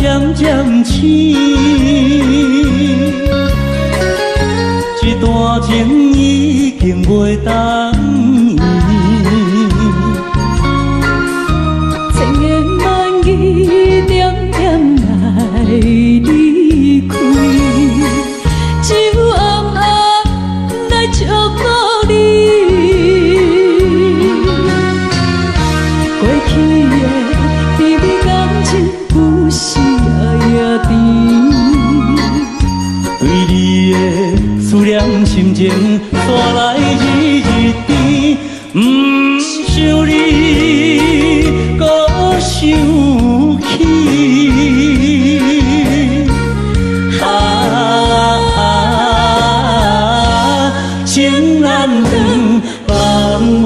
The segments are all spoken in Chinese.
渐渐醒，这段情已经袂当圆。千言万语点点来离开，只有暗暗来照顾你。过去的甜蜜感情，故事也甜。对你的思念心情带来日日甜，不想你搁想起。情难断，放袂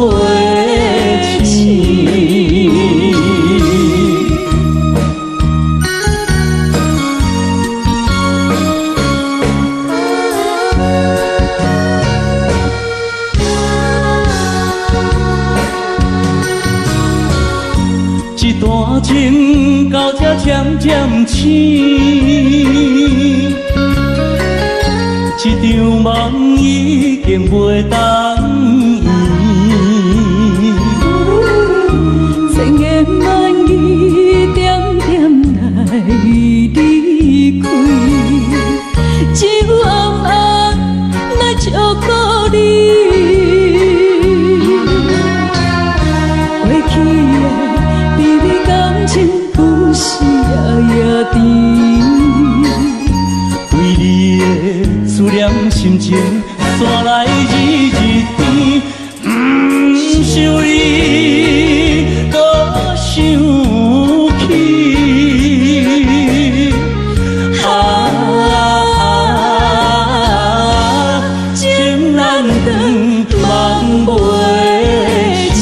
清。这段情到这渐渐醒，这场梦已经袂当圆。千言万语点点来离开，只有暗暗来照顾你。过去的甜蜜感情，故事也甜。对你的思念心情带来日日甜，不想你搁想起。情难断，梦袂清。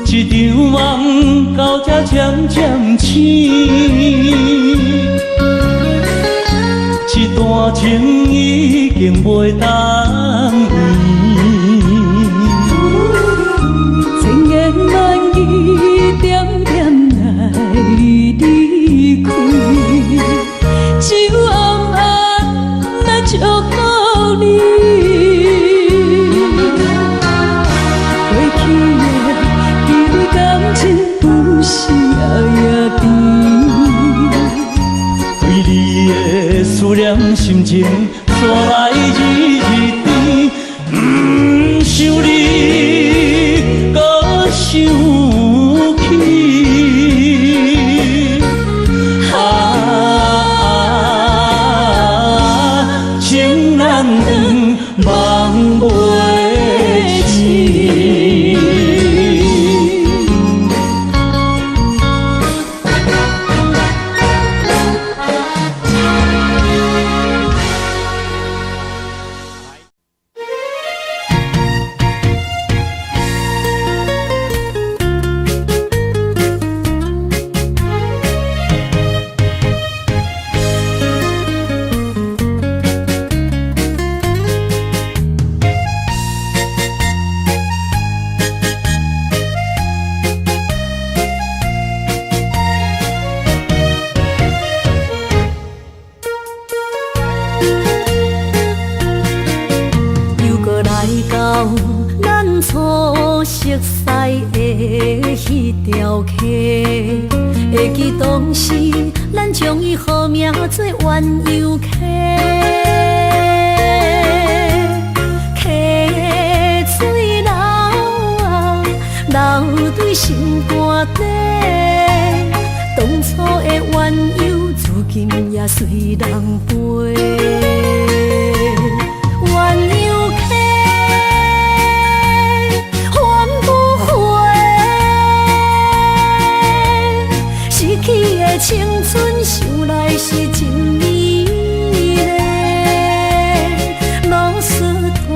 这场梦到这渐渐醒，这段情已经袂当圆。千言万语点点来离开，只有暗暗来照顾你。过去的甜蜜感情，故事也甜。对你的思念心情带来日日甜，不想你搁想起。情难断，梦袂清。熟悉的迄条溪，会记当时咱将伊号名做鸳鸯溪。溪水流啊，流对心肝底。当初的鸳鸯，如今也随人飞。鸳鸯溪。 青春想来是真美丽，老师头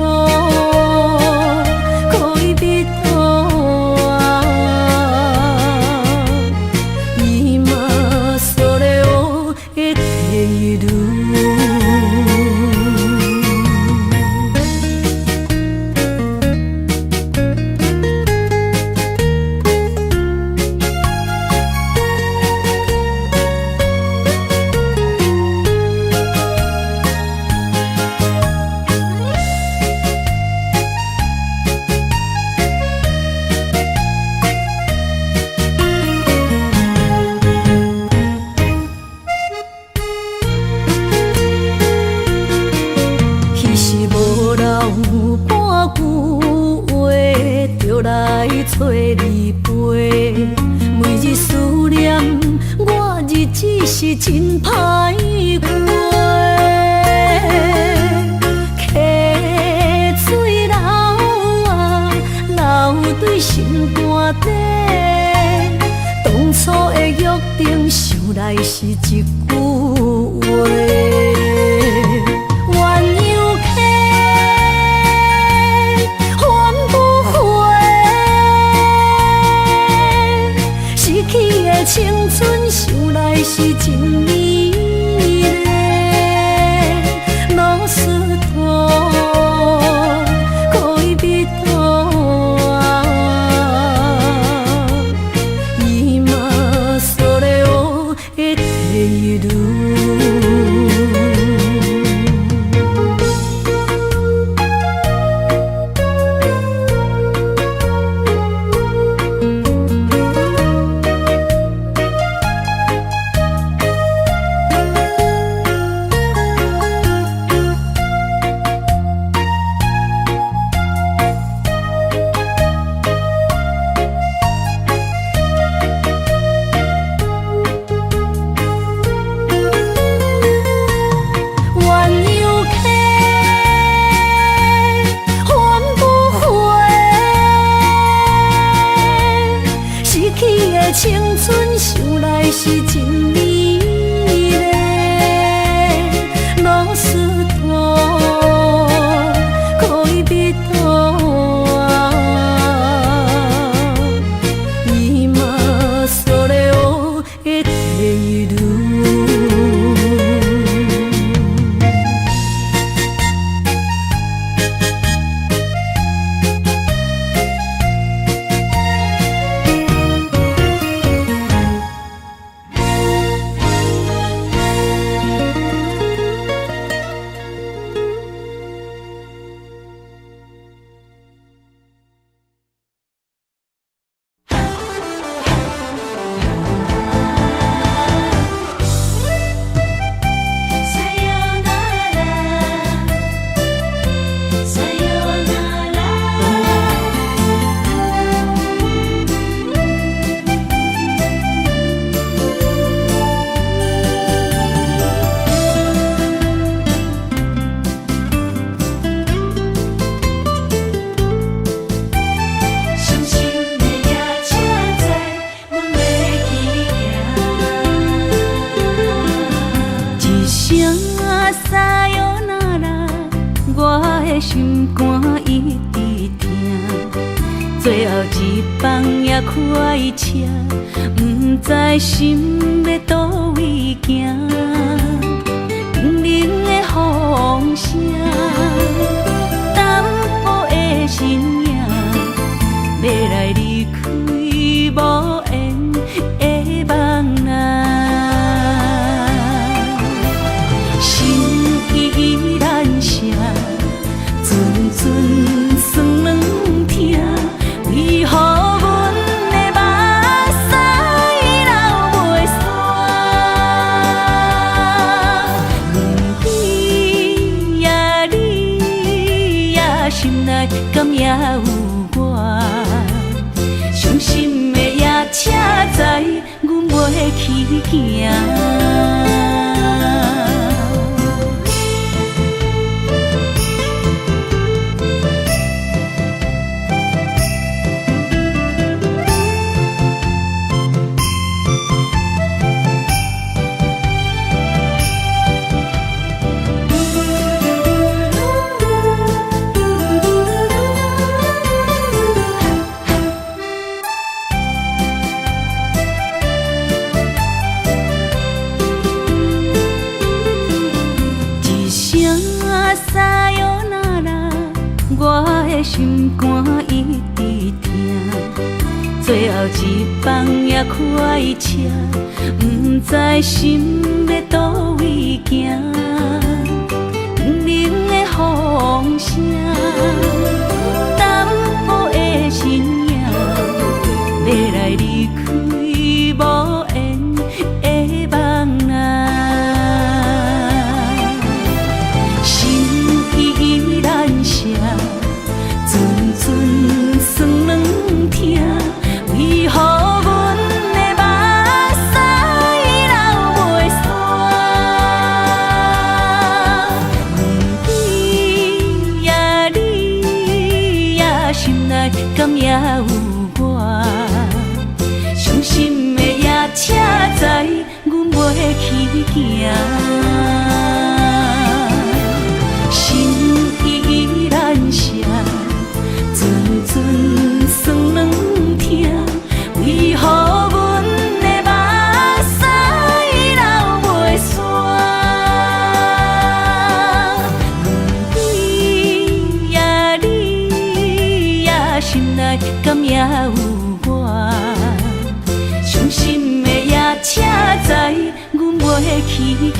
是真歹过。溪水流啊，流对心肝底。当初的约定，想来是一句话。鸳鸯溪，换不回。失去的青春，想来是真美丽。老师徒，恋人啊，今それを得ている。青春想来是真美丽，老师徒，恋人啊，今それを得ている。心肝一直疼，最后一放也开车，不知心要倒位行。冷冷的风声，淡薄的身影，要来离开无缘的梦啊，心依然舍。阵阵酸软疼，为何阮的目屎流袂煞？问你呀，你呀，心内敢也有我？伤心的夜车载，阮袂去行。心肝一直疼，最后一放也开车，不知心要倒位行。冷冷的风声，淡薄的身影，要来离开无缘的梦啊，心依然舍。阵阵酸软疼，为何阮的目屎流袂行，心依然舍，阵阵酸软疼，为何阮的目屎流袂煞？问你呀，心内敢也有我？伤心的也车知，阮袂去行。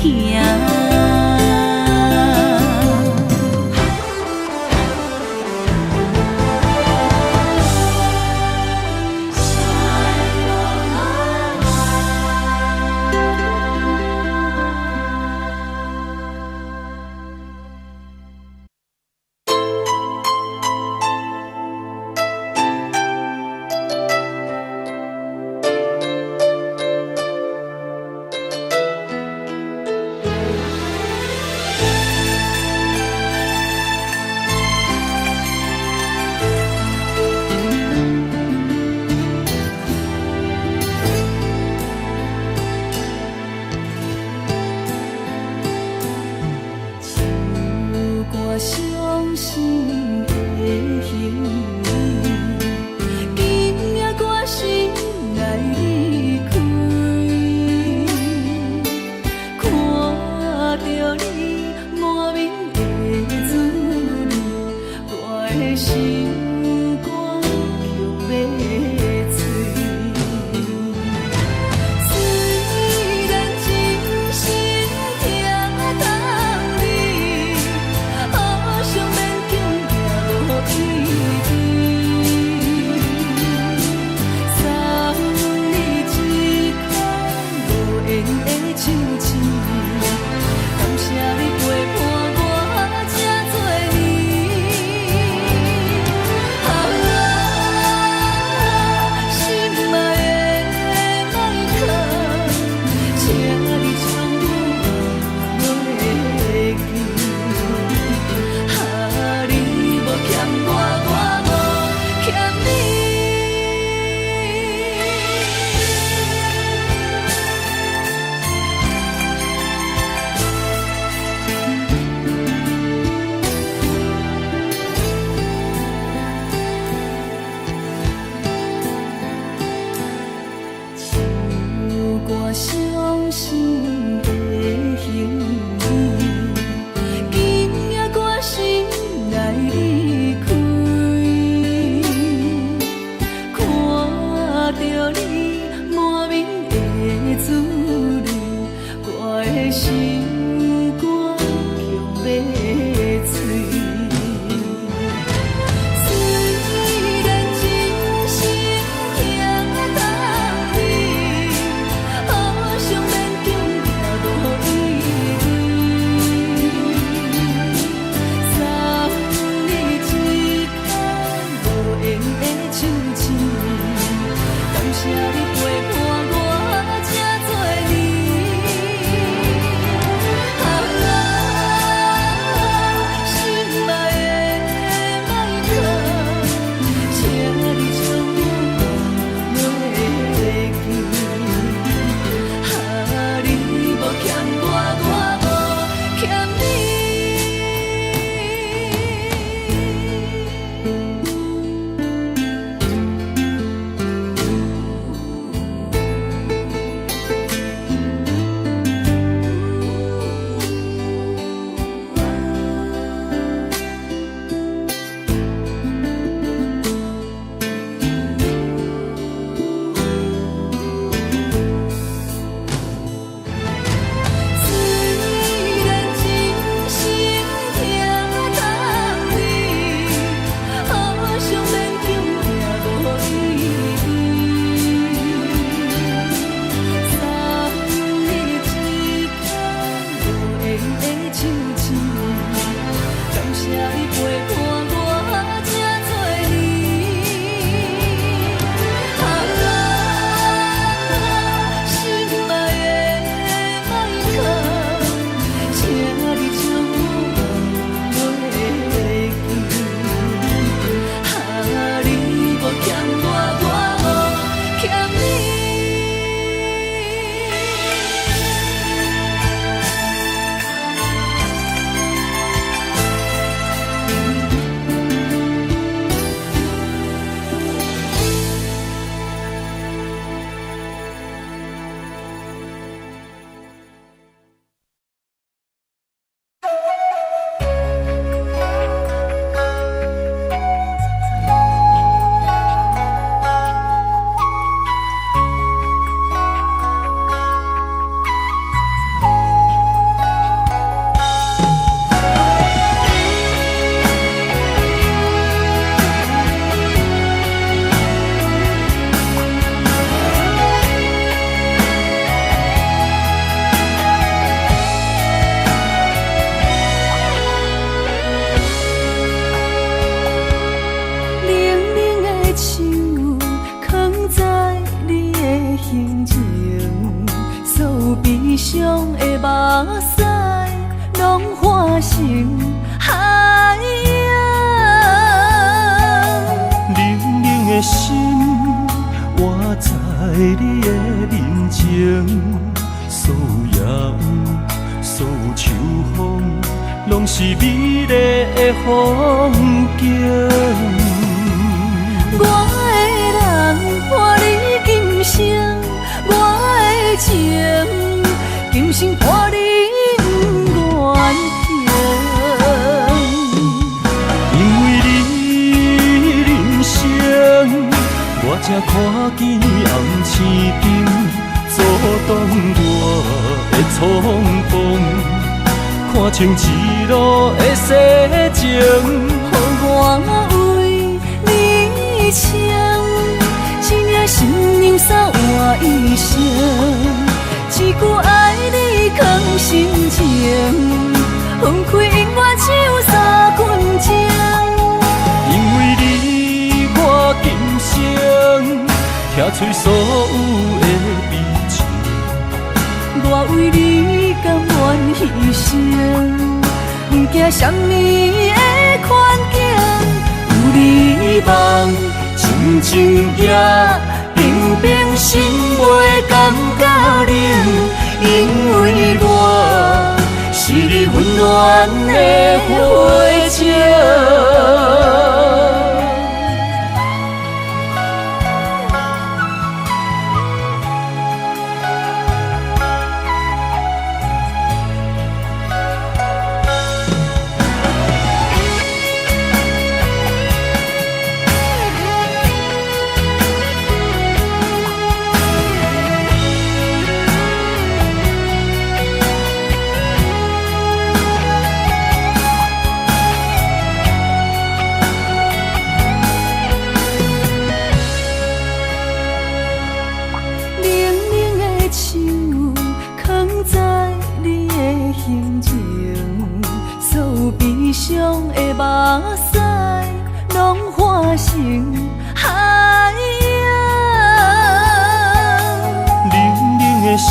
伤的目屎，拢化成海洋。冷冷的心，活在你的面前，所有野有，所有秋风，拢是美丽的风景。我的人伴你今生，我的情今生伴你愿行。因为你人生，我才看见红青灯，阻挡我的冲动，看清一路的世情。我为你唱，一领新娘衫换衣裳，一句爱你藏心情，分开永远只有三分钟。因为你，我今生拆碎所有的悲情，我为你甘愿牺牲，不惊什么的困境。有你梦，真情也平平心袂感觉冷，因为我是你温暖的花情。悲伤的目屎，拢化成海洋。冷冷的心，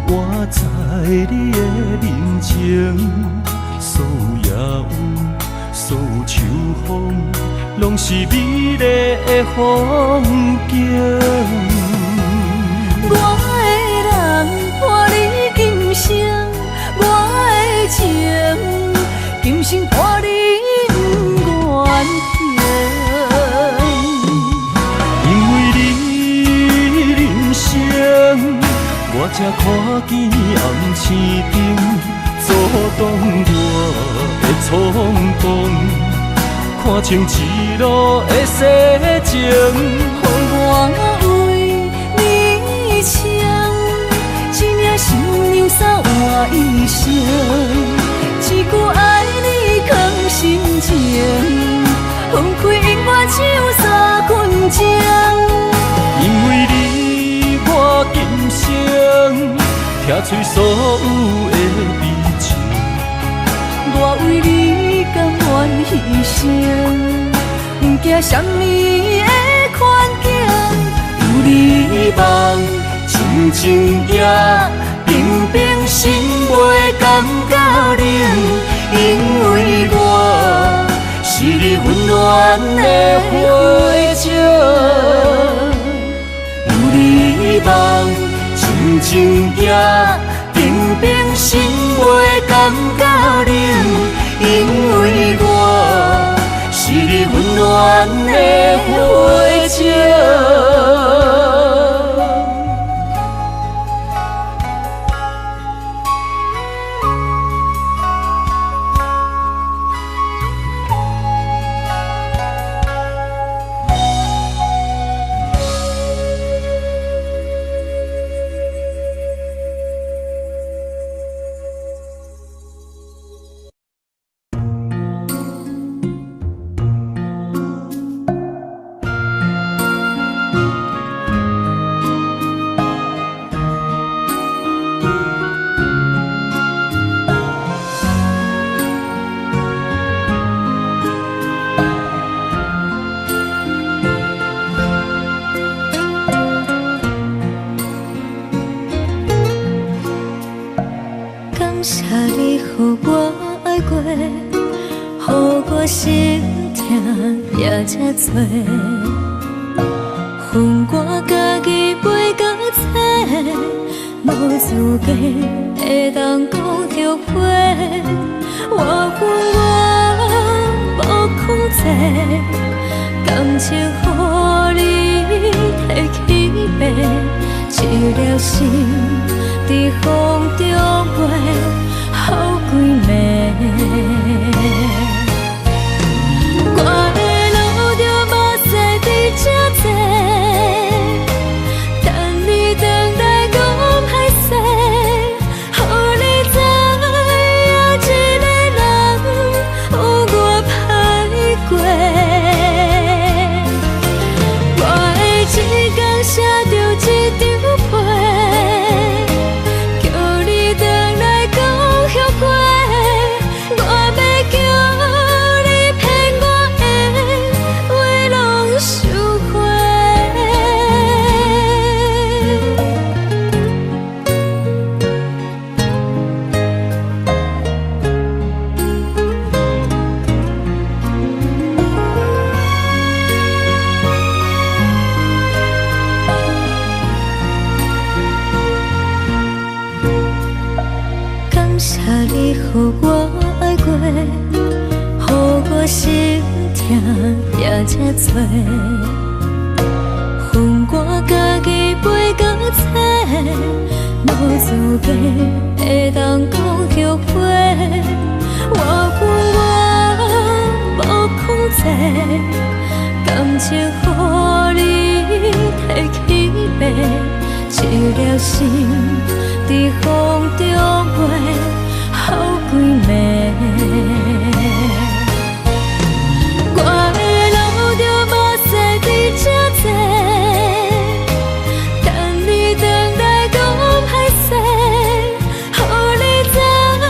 活在你的面前，所有野有，所有秋风，拢是美丽的风景。我的人伴你今生，我的情今生伴你愿行。因为你人生，我才看见红青灯，阻挡我的冲动，看清一路的世情。我为你唱，一领新娘衫换衣裳，一句爱你藏心情，分开永远只有三分钟。因为你，我今生拆碎所有的悲情，我为你甘愿牺牲，不惊什么的困境。有你梦，真情也平平心袂感觉冷，因为我是你温暖的花情。有你梦，真情也平平心袂感觉冷，因为我是你温暖的花情。也才多，恨我家己袂到切，无资格会当讲后悔。我恨我无控制，感情予你摕去卖，一粒心伫风中飞，好几暝。我的路着目屎伫这多，等你回来讲歹势，予你知影一个人有我歹过。我的一天写着一张被，叫你回来讲后悔。我要叫你骗我的话拢收回。感谢你予我爱过，予我心痛也才多，恨我家己袂到切，无资格会当讲后悔。我恨我无控制，感情予你摕去卖，一粒心伫风中飞，好几暝。我的路着目屎伫这多，等你回来讲歹势，予你知影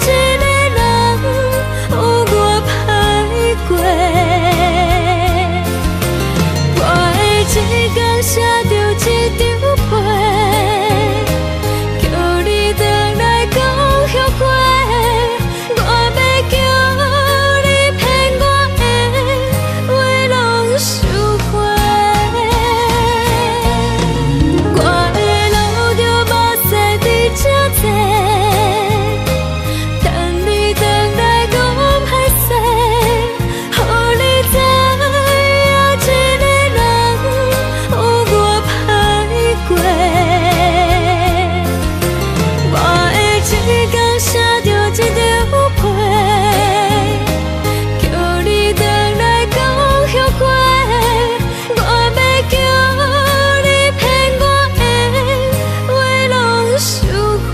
一个人有我歹过。我的一天写着一张被，叫你回来讲后悔。我要叫你骗我的话拢收回。我的路着目屎伫这多，等你回来讲歹势，予你知影一个人有我歹过。我的一天写着一张被，叫你回来讲后悔。我要叫你骗我的话拢收回。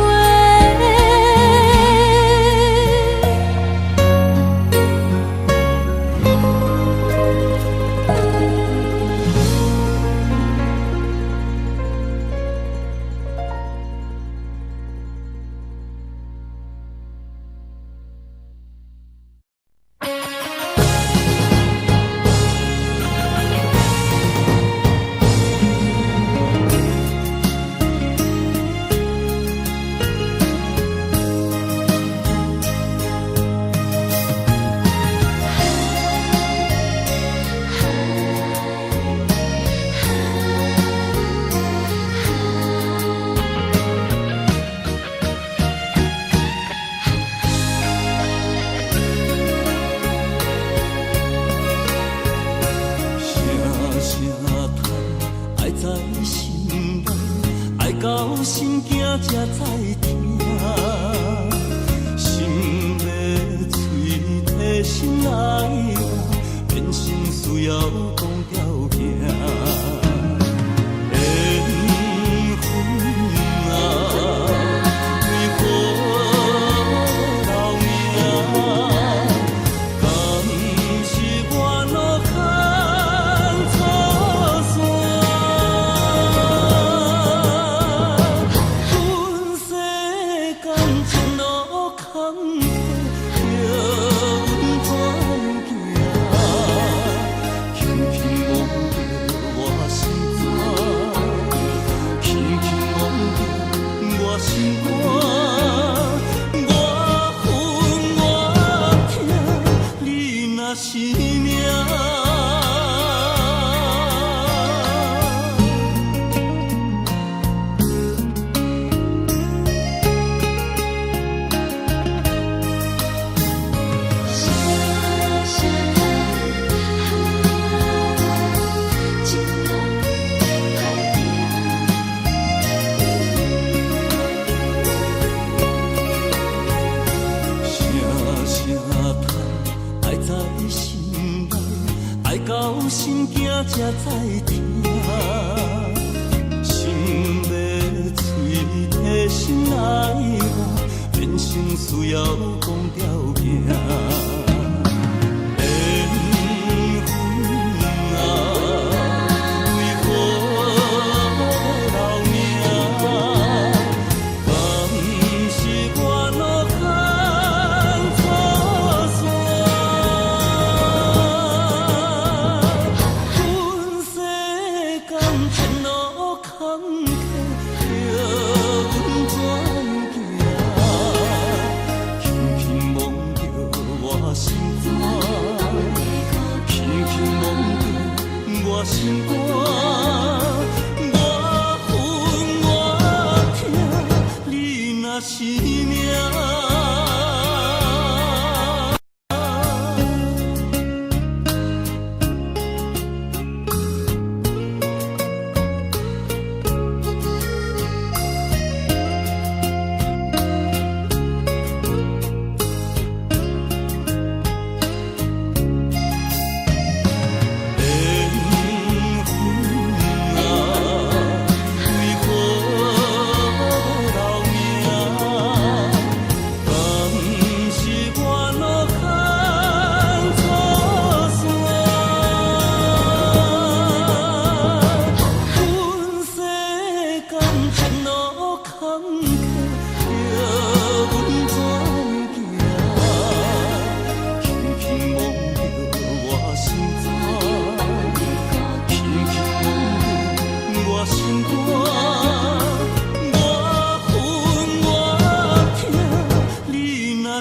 声声叹，爱在心内，爱到心惊才知听。心要嘴替心来听，变心需要讲条件。缘分啊，为何留名？敢是我路牵错线？阮世间前路坎坷，叫阮怎行？轻轻知听，心要嘴提心爱我，人生需要讲条件。缘分啊，为何留名？敢是我落空错线？阮世间前路坎坷，叫阮怎行？轻轻摸着我心肝，轻轻摸着我心肝，我恨我痛，你若是命。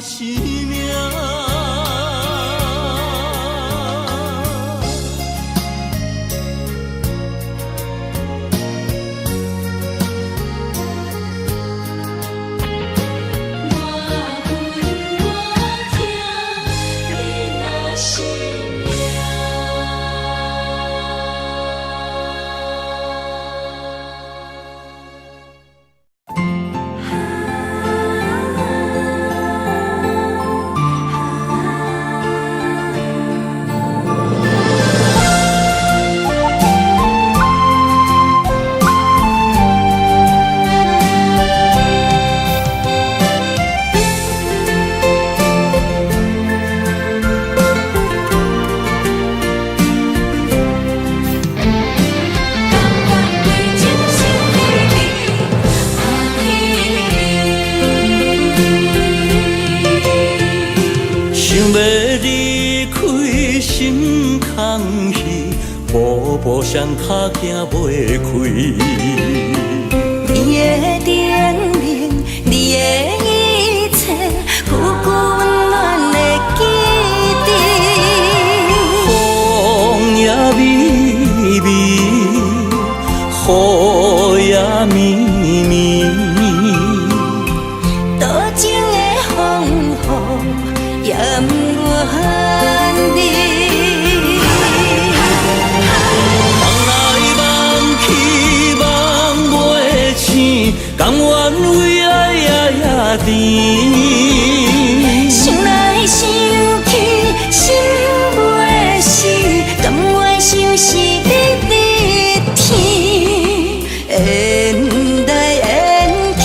是命。步步上脚行袂开，你的叮咛，你的一切，久久温暖的记忆。风也微微，雨也绵绵，多情的风雨也不愿离。甘愿为爱夜甜，想来想去心袂死，甘愿相思日日天，缘来缘去，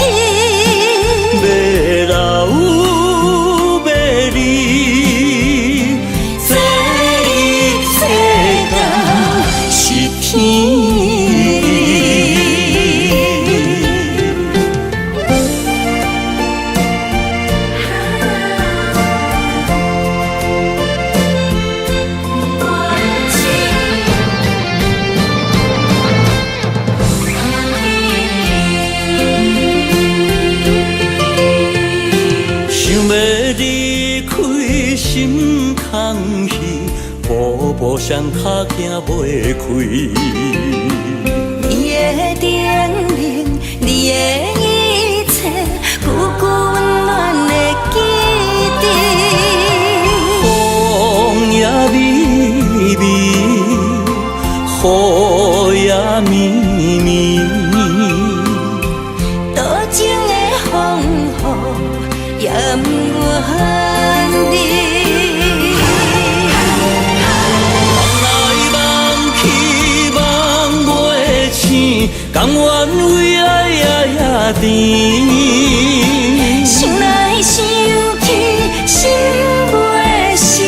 要留要离，这一切都是天。心空虚，步步上脚行袂开。你的叮咛，你的一切，久久温暖的记忆。风也微微，雨也绵绵，多情的风雨也不愿离。梦来梦去。甘愿为爱也甜。想来想去，心袂死，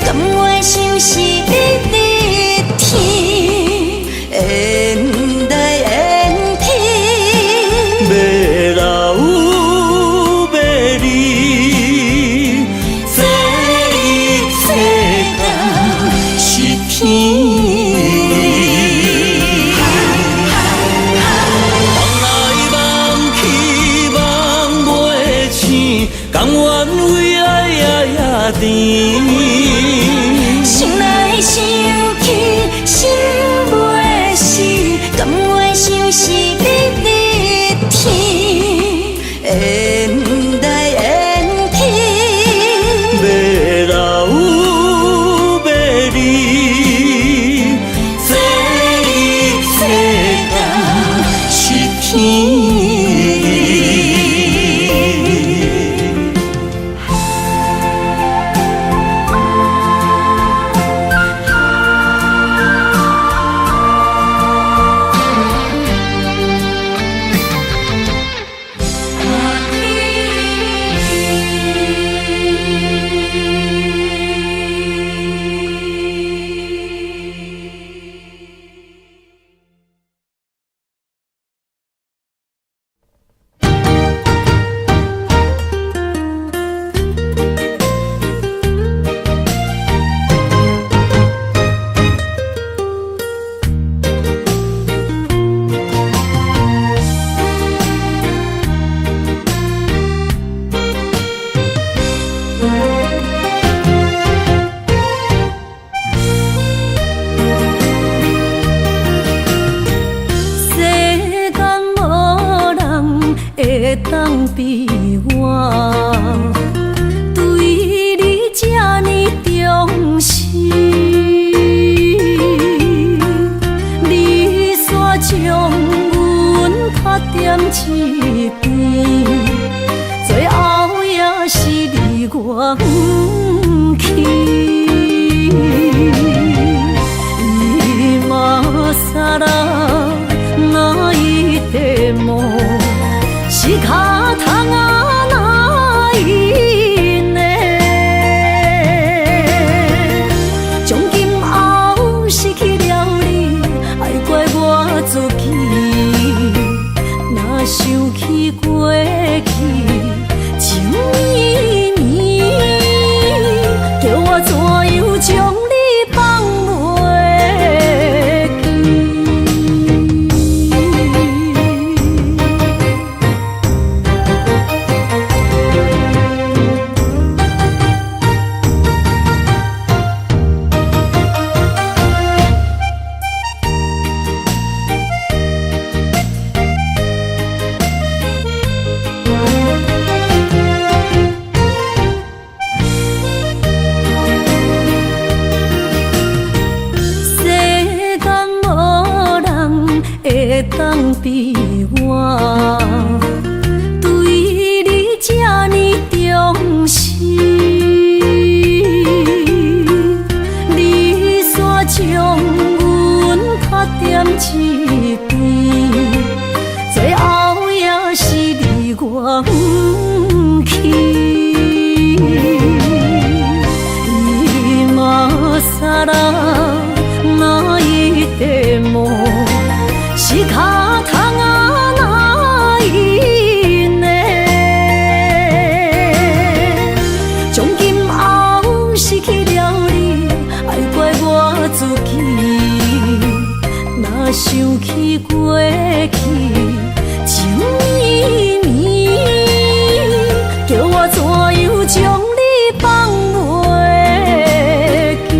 甘愿相思日日天，缘来缘去，要老要离，这一切是天。甘愿为爱也甜，想来想去，心袂死，甘愿相思日日天，缘来缘去，要老要离，这一切是天。当比我对你这呢重视，你煞将阮拍点一边，最后也是你我不去。今さら泣いても仕方がないね，从今后失去了你，爱怪我自己。若想起过去，情绵绵，叫我怎样将你放袂记？当比我对你这呢重视，你煞将阮拍点一边，最后也是你我不去。今さら泣いても仕方がないね，从今后失去了你，爱怪我自己。若想起过去，情绵绵，叫我怎样将你放袂记？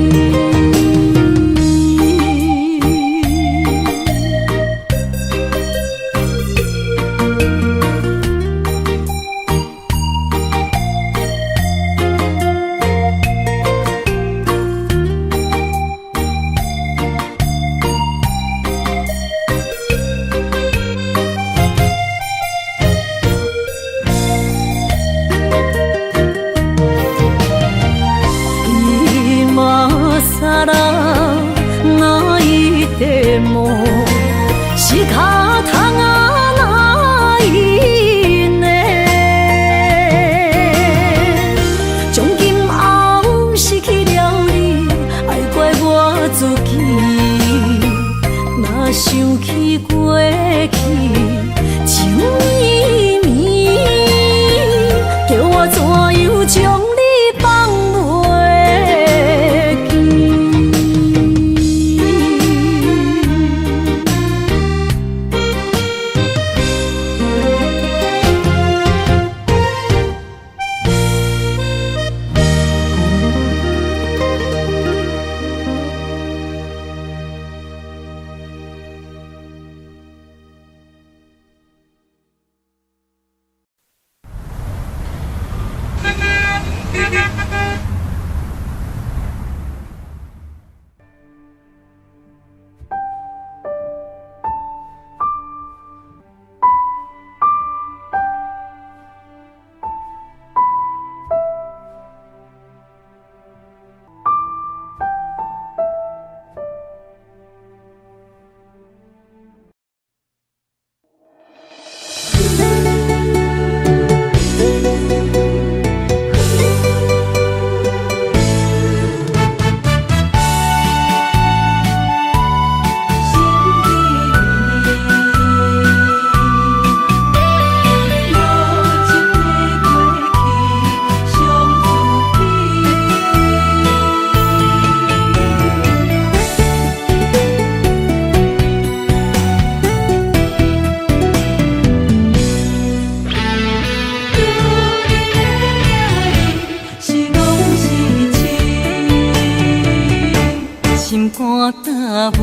舞，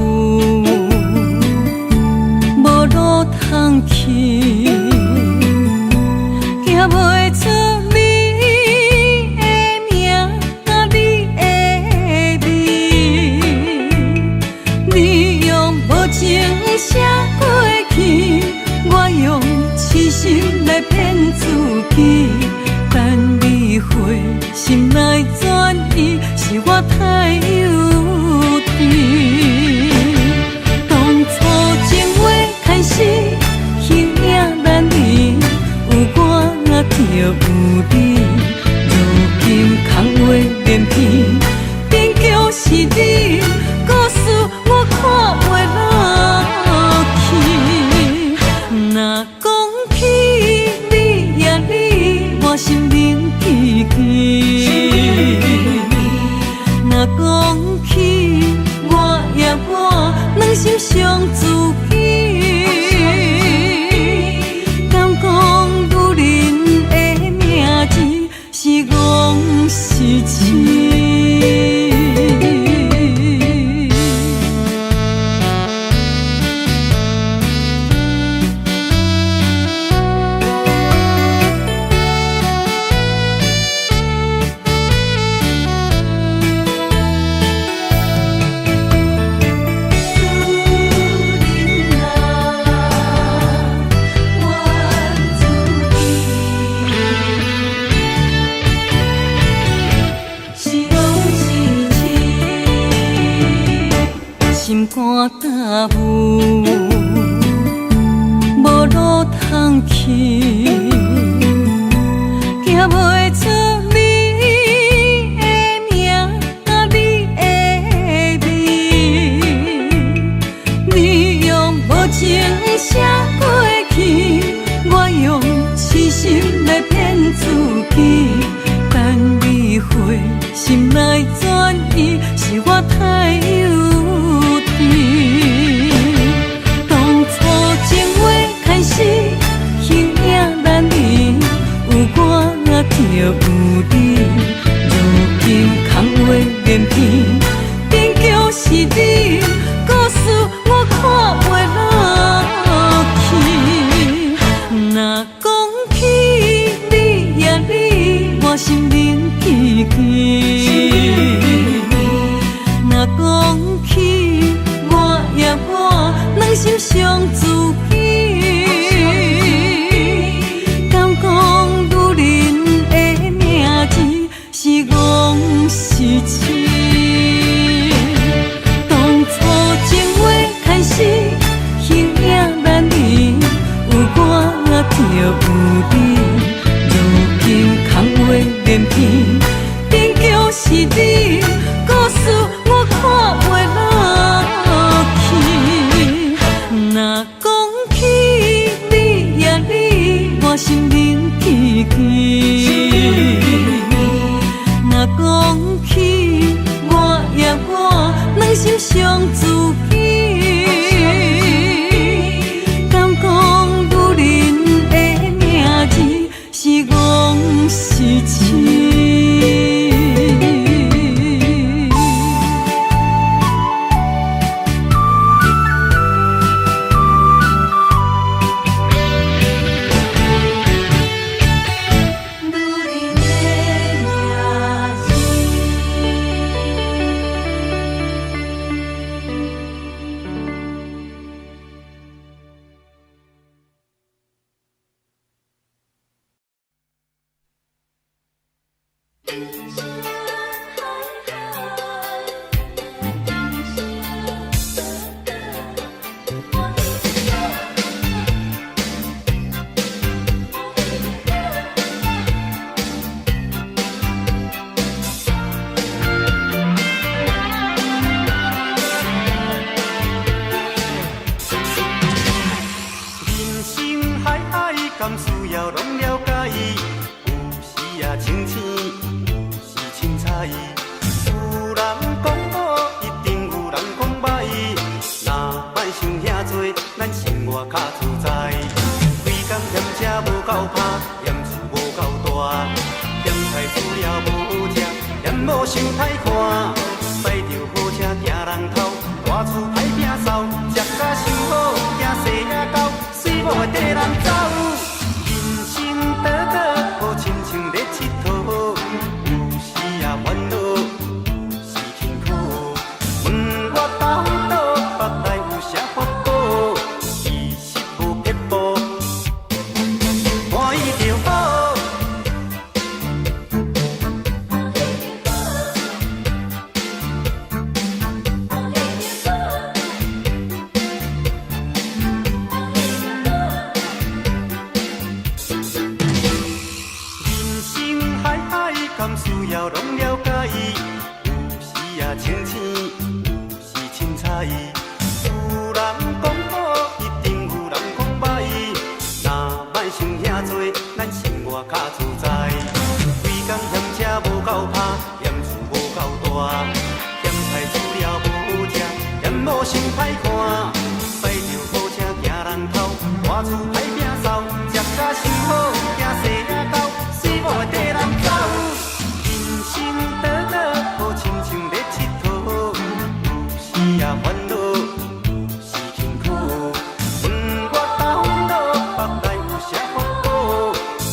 无路通去，行袂出你的名，你的味。你用无情写过去，我用痴心来骗自己。等你回心来转意，是我太幼稚。当初情话开始，形影难离，有我就有你。如今空话连篇，边叫是你，故事我看袂落去。若讲起你呀你，我心灵记记。若讲起我呀我，两心相知己。敢讲女人的名字是戆是痴？心肝打舞，无路通去，行袂出你的名，你的味。你用无情写过去，我用痴心来骗自己。等你回心来转意，是我太幼稚。当初情话开始，形影难离，有我就有你。如今空话连篇，边叫是你，故事我看袂落去。若讲起你呀你，我心灵记记。若讲起我呀我，两心相知己。敢讲女人的名字是戆是痴？当初情话开始，形影难离，有我就有你。如今空话连篇，边叫是你，故事我看袂落去。若讲起你呀你，我心灵记记。若讲起我呀我，两心相知己。敢讲女人的名字是戆是痴？敢需要拢了解，有时也清醒，有时凊彩。有人讲好，一定有人讲歹。若莫想遐多，咱生活较自在。规工嫌车无够拍，嫌厝无够大，嫌菜煮了无食，嫌某想歹看。驶着好车行人头，大厝地人走，人生短短，好亲像咧佚佗，有时啊烦恼，有时辛苦。问我到倒北来有啥福报？其实无撇步，欢喜就好。敢需要拢了解，有时啊清醒，有时凊彩。有人讲好，一定有人讲歹。若莫想遐多，咱生活较自在。规工嫌车无够拍，嫌厝无够大，嫌菜煮了无好食，嫌某想歹看。驶着好车行人头，大厝歹摒扫，食甲想好，惊细仔狗，水某的地人走。人生短短，好亲像咧佚佗，有时啊烦恼，有时辛苦。问我到倒北来有啥福报？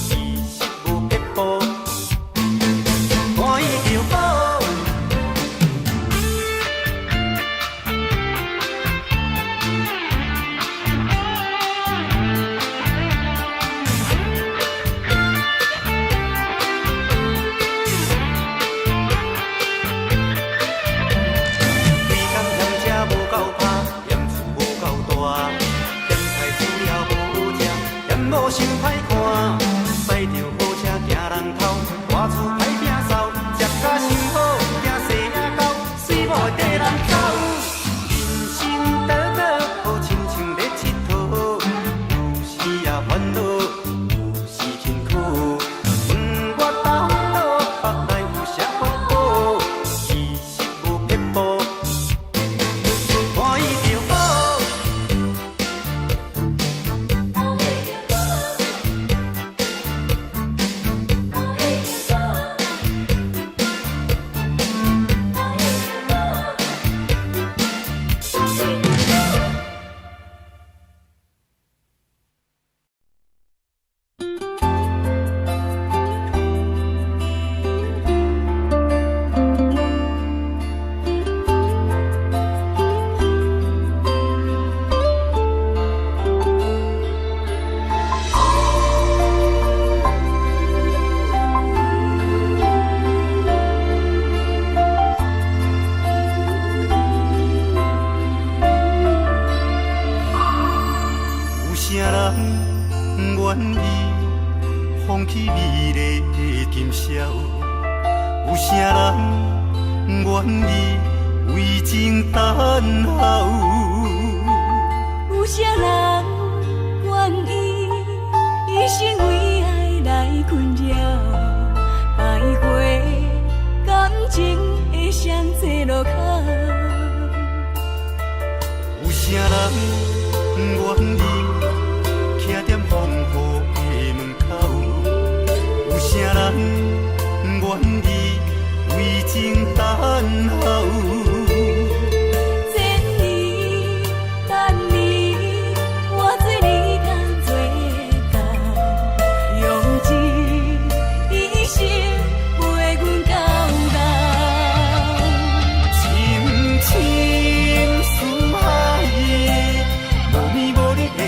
其实无撇步，欢喜就好。无想歹看，驶着好车行人头，大厝歹摒扫，食甲想好，惊细仔狗，水某的地人走。人生短短，好亲像咧佚佗，有时啊烦恼，有时辛苦。问我到北来有啥福报？其实无撇步，欢喜就好。放弃美丽的今宵，有啥人愿意为情等候？有啥人愿意一生为爱来困扰？徘徊感情的双际路口，有啥人愿意徛在风雨的门口？有啥人愿意为情等候？无眠无日的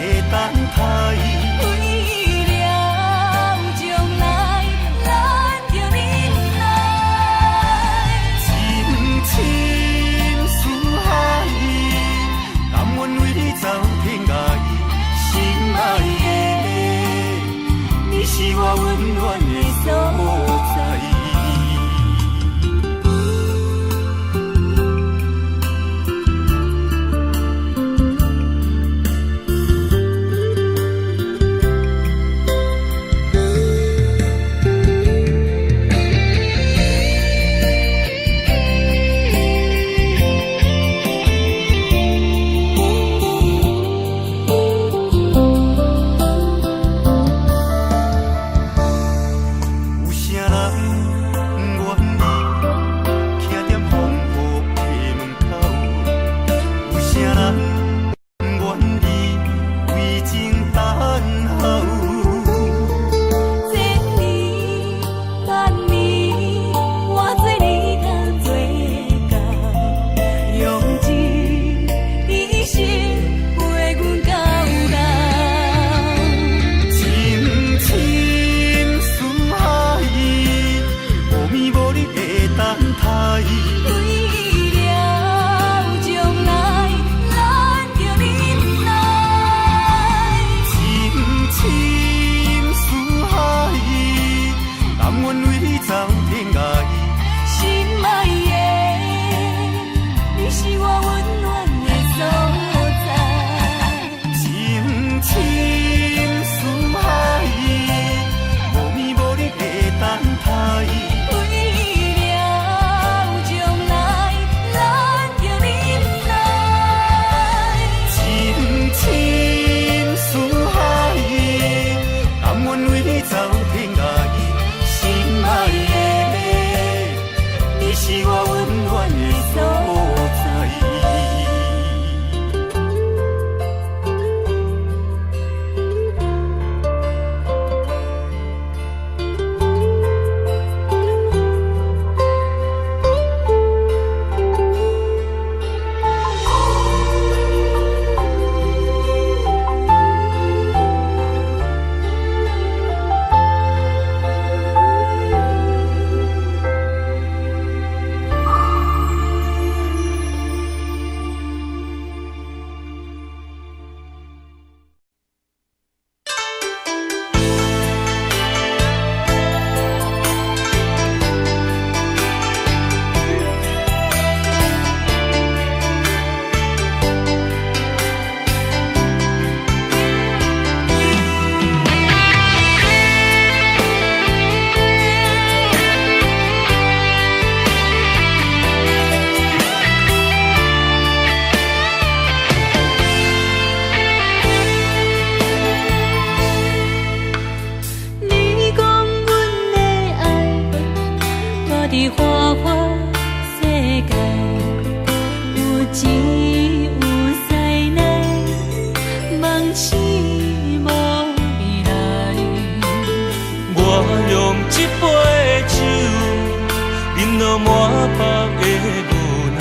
落满腹的无奈，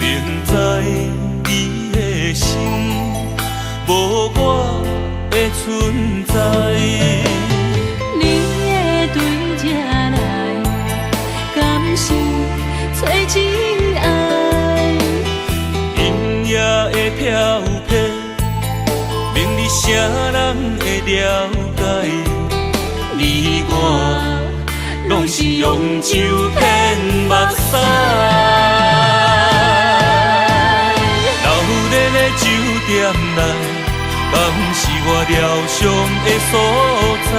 明知你的心无我的存在。你会对这来，敢是找真爱？阴夜的飘泊，明日啥人会了解？你我拢是用酒骗目屎，留恋的酒店内，敢是我疗伤的所在？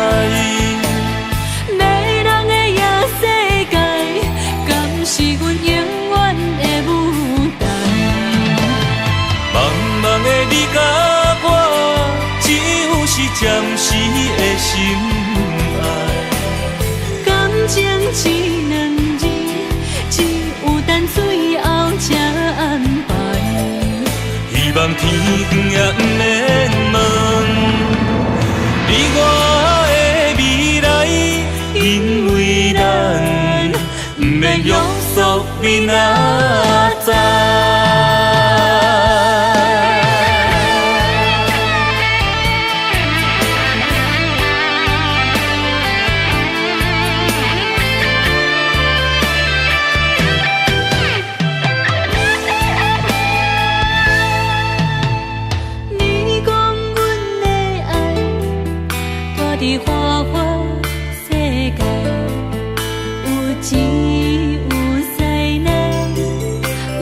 迷人的夜世界，敢是阮永远的舞台？茫茫的你甲我，只有是暂时的心爱。感情只两字，只有等最后才安排。希望天光也不免问，你我的未来，因为咱不免约束明仔载。在花花世界，有钱有才能，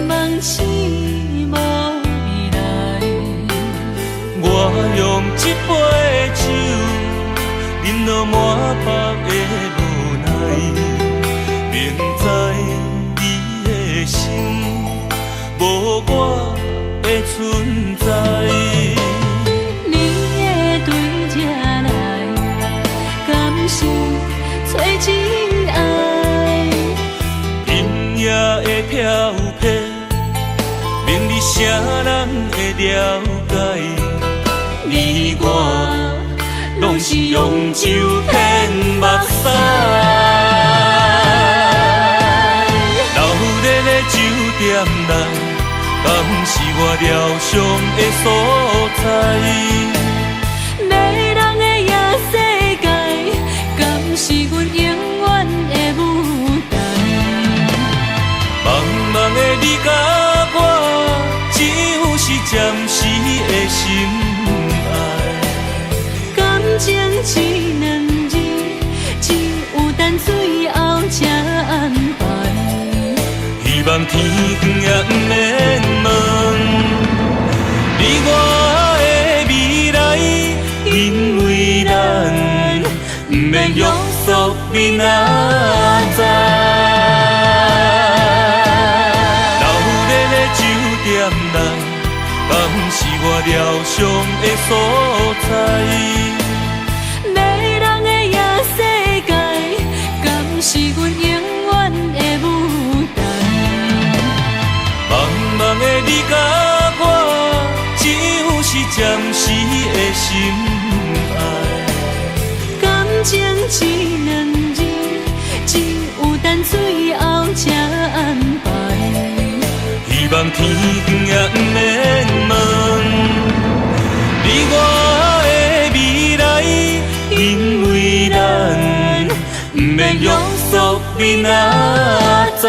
梦醒无未来。我用一杯酒，饮落满腹的无奈，明知你的心无我的存在。你会对这来，敢是找真爱？阴夜的飘泊，明日啥人会了解？你我拢是用酒骗目屎，留恋的酒店内，敢是我疗伤的所在？迷人的夜世界，敢是阮永远的舞台？茫茫的你甲我，只有是暂时的心爱。感情只两字，只有等最后才安排。希望天光也不免问，你我的未来，因为咱不免约束明仔载。留恋的酒店内，敢是我疗伤的所在？迷人的夜世界，敢是阮永远的舞台？茫茫的你甲我，只有是暂时的心爱。感情只两字，只有等最后才安排。希望天光也不免问，你我的未来，因为咱不免约束明仔载。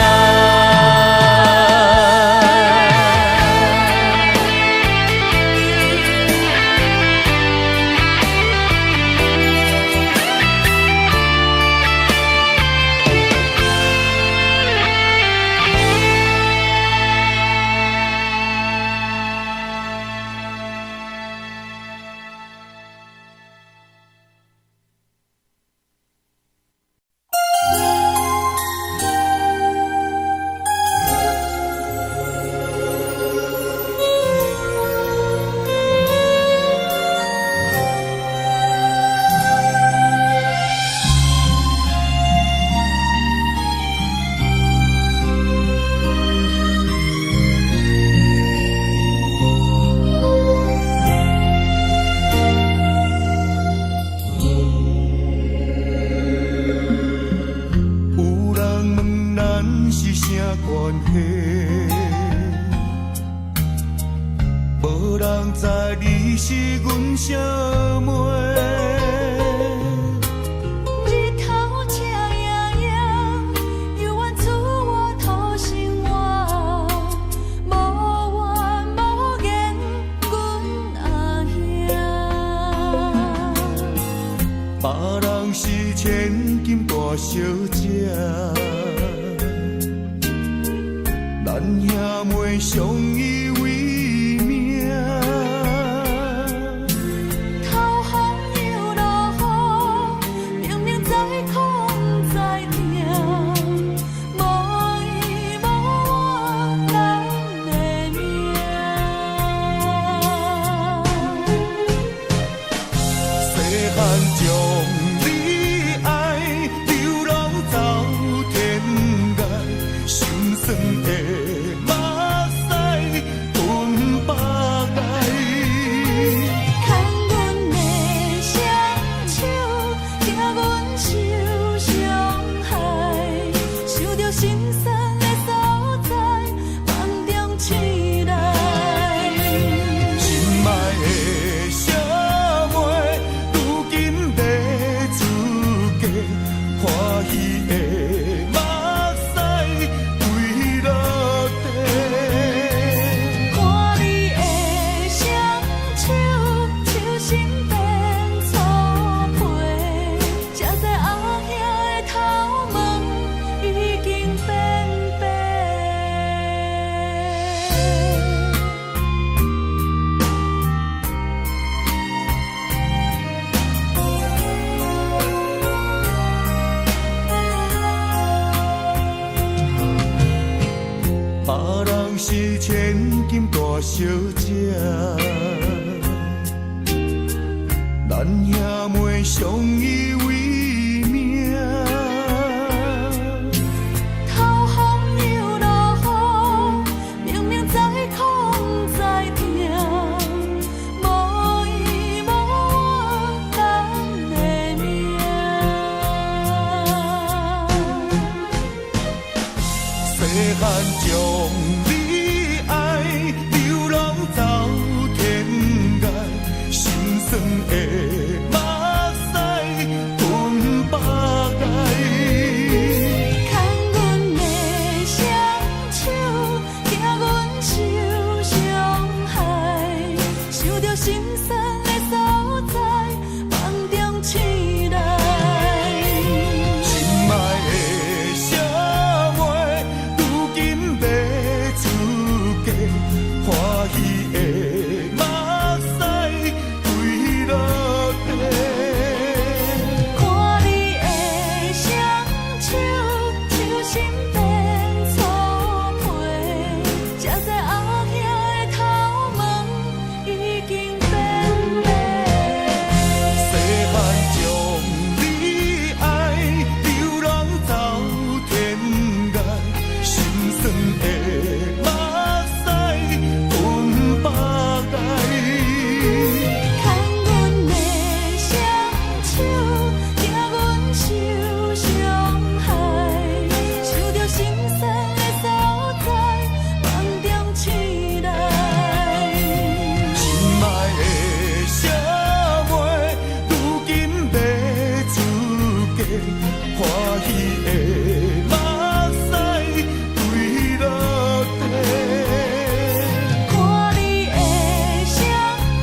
别人是千金大小姐，咱兄妹相依为命。头风又落雨，明明知苦不知疼，无伊无我咱的命。细汉将你爱流浪走天涯，心酸的目屎吞腹来。牵阮的双手，惊阮受伤害，想着心酸的所在，梦中醒来。心爱的小妹，如今在出家，欢喜的目屎垂落地。看你的双手，手心变粗皮，才知后兄的头毛已经变白。别人是千金大小姐，咱兄妹相依为命。头风又落雨，明明知苦不知疼，无伊无我咱的命。细汉将你爱流浪走天涯，心酸的目屎吞腹来。牵阮的双手，惊阮受伤害，想着心酸的所在，梦中醒来。心爱的小妹，如今在出家，欢喜的目屎垂落地。看你的双手，手心变粗皮，才知后兄的头毛已经变白。细汉将你爱流浪走天涯，心酸的目屎吞腹来。牵阮的双手，惊阮受伤害，想着心酸的所在，梦中醒来。心爱的小妹，如今在出家，欢喜的目屎垂落地。看你的双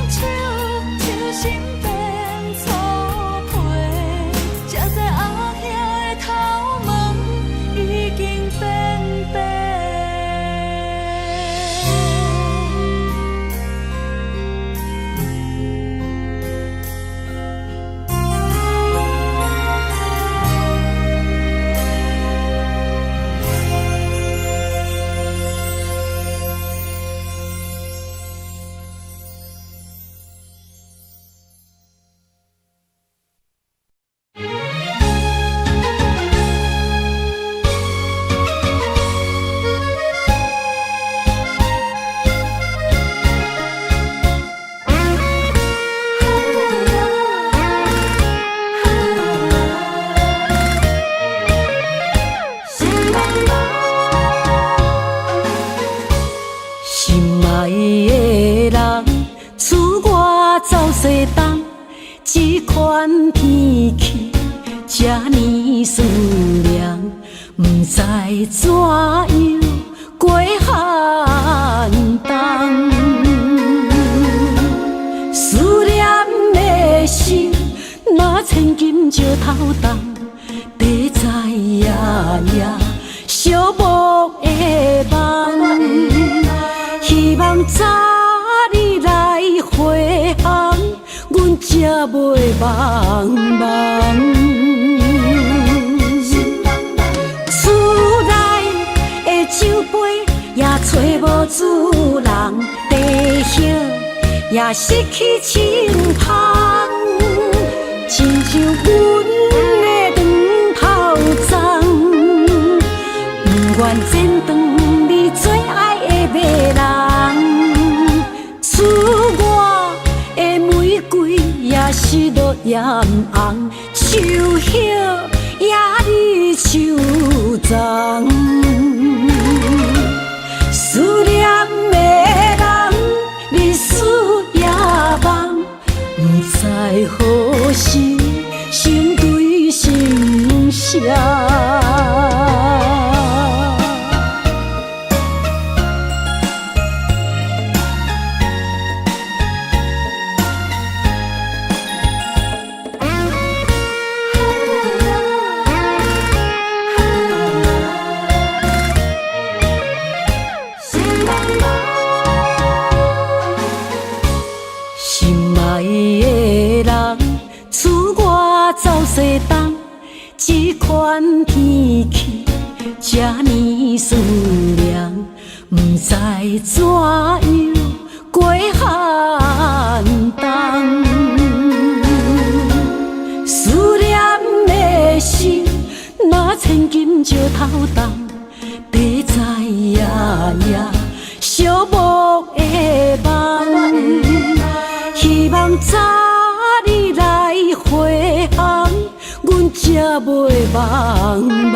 手，手心变粗皮，才知后兄的头毛已经变白。心爱的人，赐我走西东，这款天气这呢思念，不知怎样过寒冬。思念的心，若找千金石头重，地在夜夜寂寞的梦。希望早日来回航，阮才袂茫茫。厝内的酒杯也找无主人，地叶也失去清芳，亲像阮的长头鬃，不愿剪断你最爱的马人。厝外的玫瑰也是落艳红，树叶也离树丛。思念的人，日思夜梦，不知何时成对成双。走西东，这款天气这呢酸凉，不知怎样过寒冬。思念的心，若千金石头重，地在夜夜寂寞的梦。希望早日来回航，阮才袂茫茫。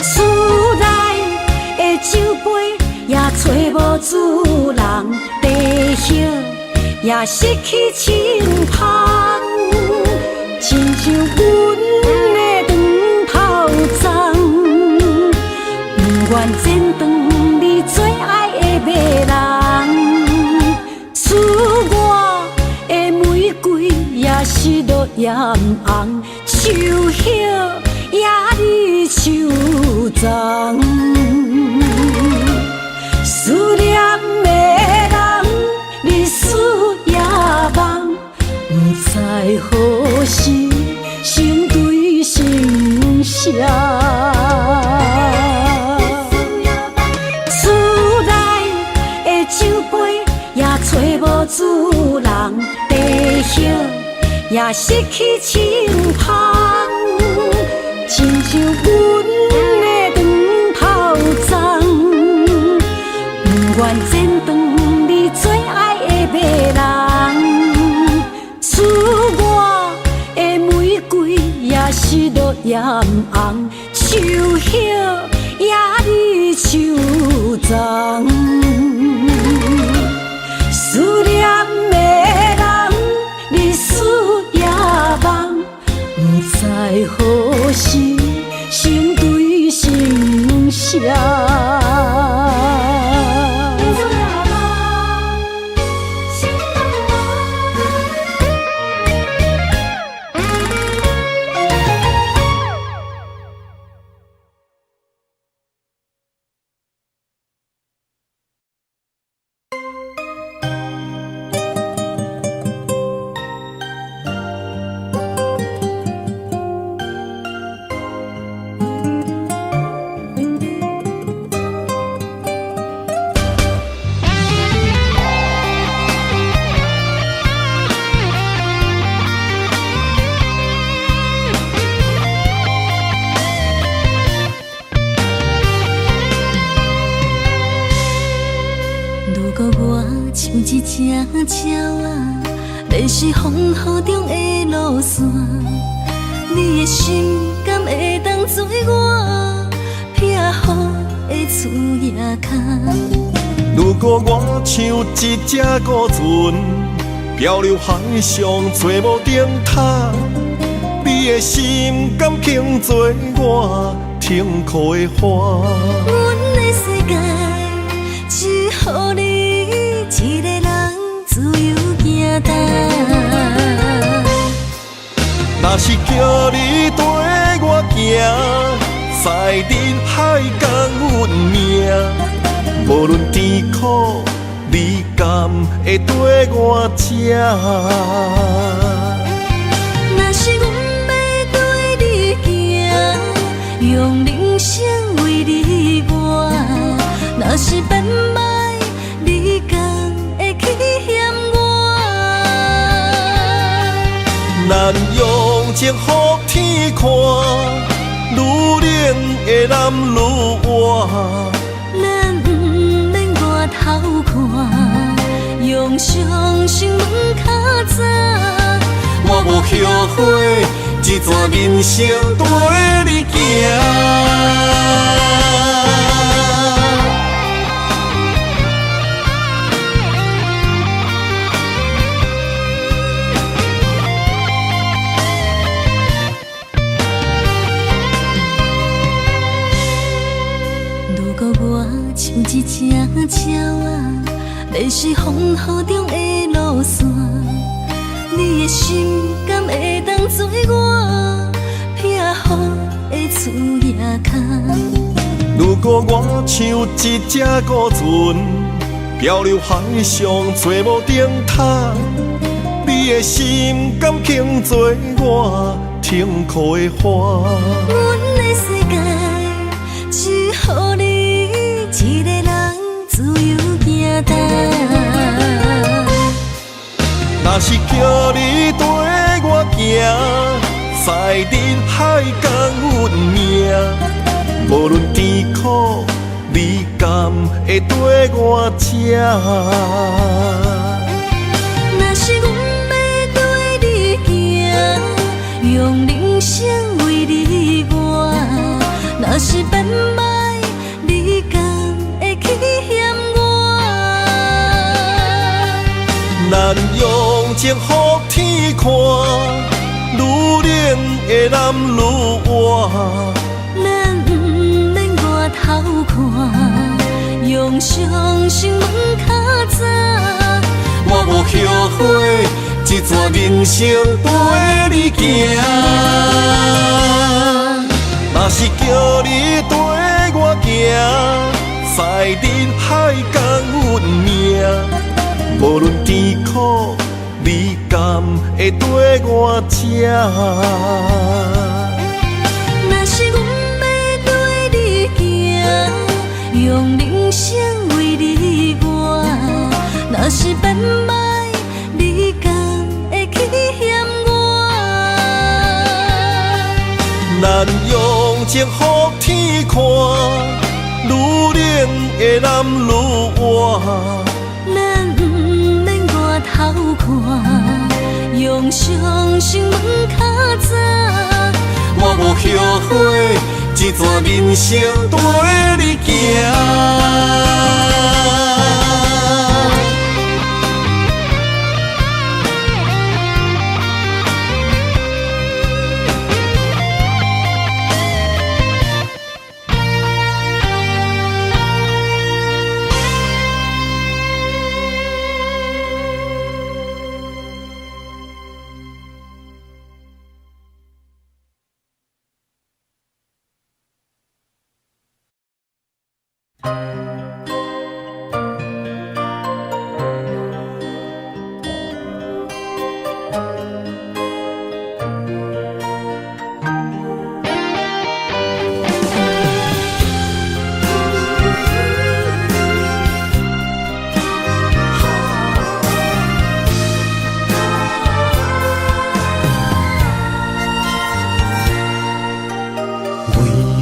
厝内的酒杯也找无主人，地叶也失去清芳，亲像阮的长头鬃，不愿剪断你最爱的马人。厝外的玫瑰也是落艳红，树叶也离树丛。思念的人，日思夜梦，不知何时成对成双。找无主人，地叶也失去清芳，亲像阮的长头鬃，不愿剪断你最爱的马人。厝外的玫瑰也是落艳红，树叶也离树丛。思念的人，日思夜梦，不知何时成对成双。一只鸟啊，恋是风雨中的路线，你的心敢会当做我撇雨的厝野脚？如果我像一只孤船，漂流海上找无顶塔，你的心敢肯做我痛苦的花？阮的世界只予你一个人自由行担。若是叫你跟我行，在人海共运命，无论甜苦，你甘会跟我吃？若是阮要对你行，用人生为你活，若是变歹，你甘会去嫌我？咱用情予天看，愈冷的男愈活。咱不免外头看，用双心门较早。我无后悔，一段人生跟你行。如果我像一只鸟仔，迷失风雨中的路线，你的心敢会当做我避雨的厝夜空？如果我像一只孤船，漂流海上找无顶塔，你的心敢肯做我痛苦的花？阮的世界只予你一个人自由行单。若是叫你跟我行，在人海共运命，无论甜苦，你甘会跟我吃？若是阮要对你行，用人生为你活，若是变歹，你甘会去嫌我？咱用情予天看，愈冷的男愈活。咱不免外头看，用双心门较早。我无后悔，一段人生跟你行。若是叫你跟我行，在人海共运命，无论甜苦，你甘会跟我吃？若是阮要对你行，用人生为你活，若是变歹，你甘会去嫌我？咱用情予天看，愈冷的男愈活。咱不免外头看，用双心门较早。我无后悔，一段人生跟你行。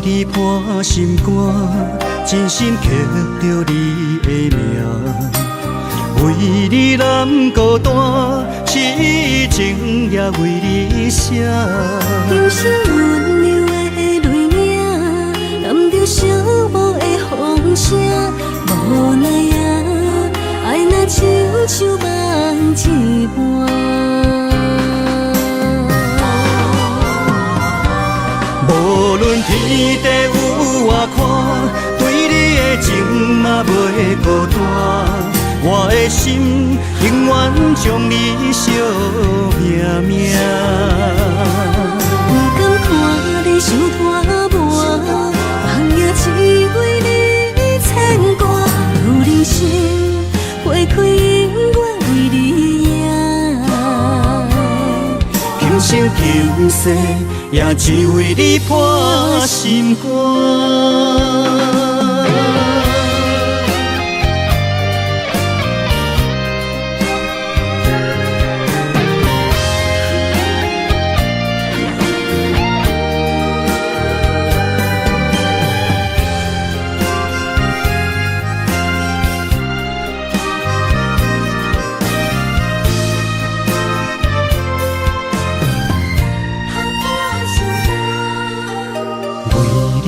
你破心肝，真心刻着你的名。为你难孤单，痴情也为你写。人生温柔的泪影，染着寂寞的风声。无奈啊，爱若亲像梦一半。无论天地有外宽，对你的情嘛袂孤单。我的心永远将你惜命命。不甘看你受拖磨，梦也只为你牵挂。有人生花开永远为你赢，今生今世也只为你破心肝。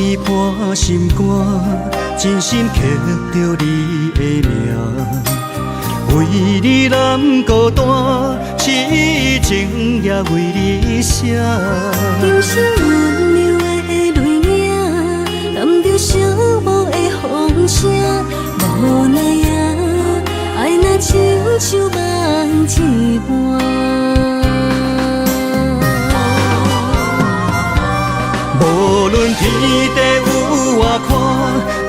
你破心肝，真心刻着你的名。为你难孤单，痴情也为你写。今生温柔的泪影，染着寂寞的风声。无奈啊，爱若亲像梦一般。无论天地有外宽，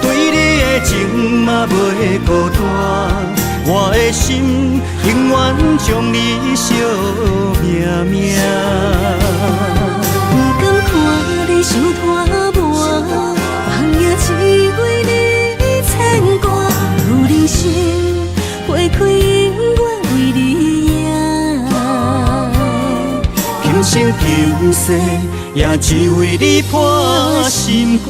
对你的情嘛袂孤单。我的心永远将你惜命命。不甘看你受拖磨，梦也只为你牵挂。有人生花开永远为你赢，今生今世也只为你破心肝。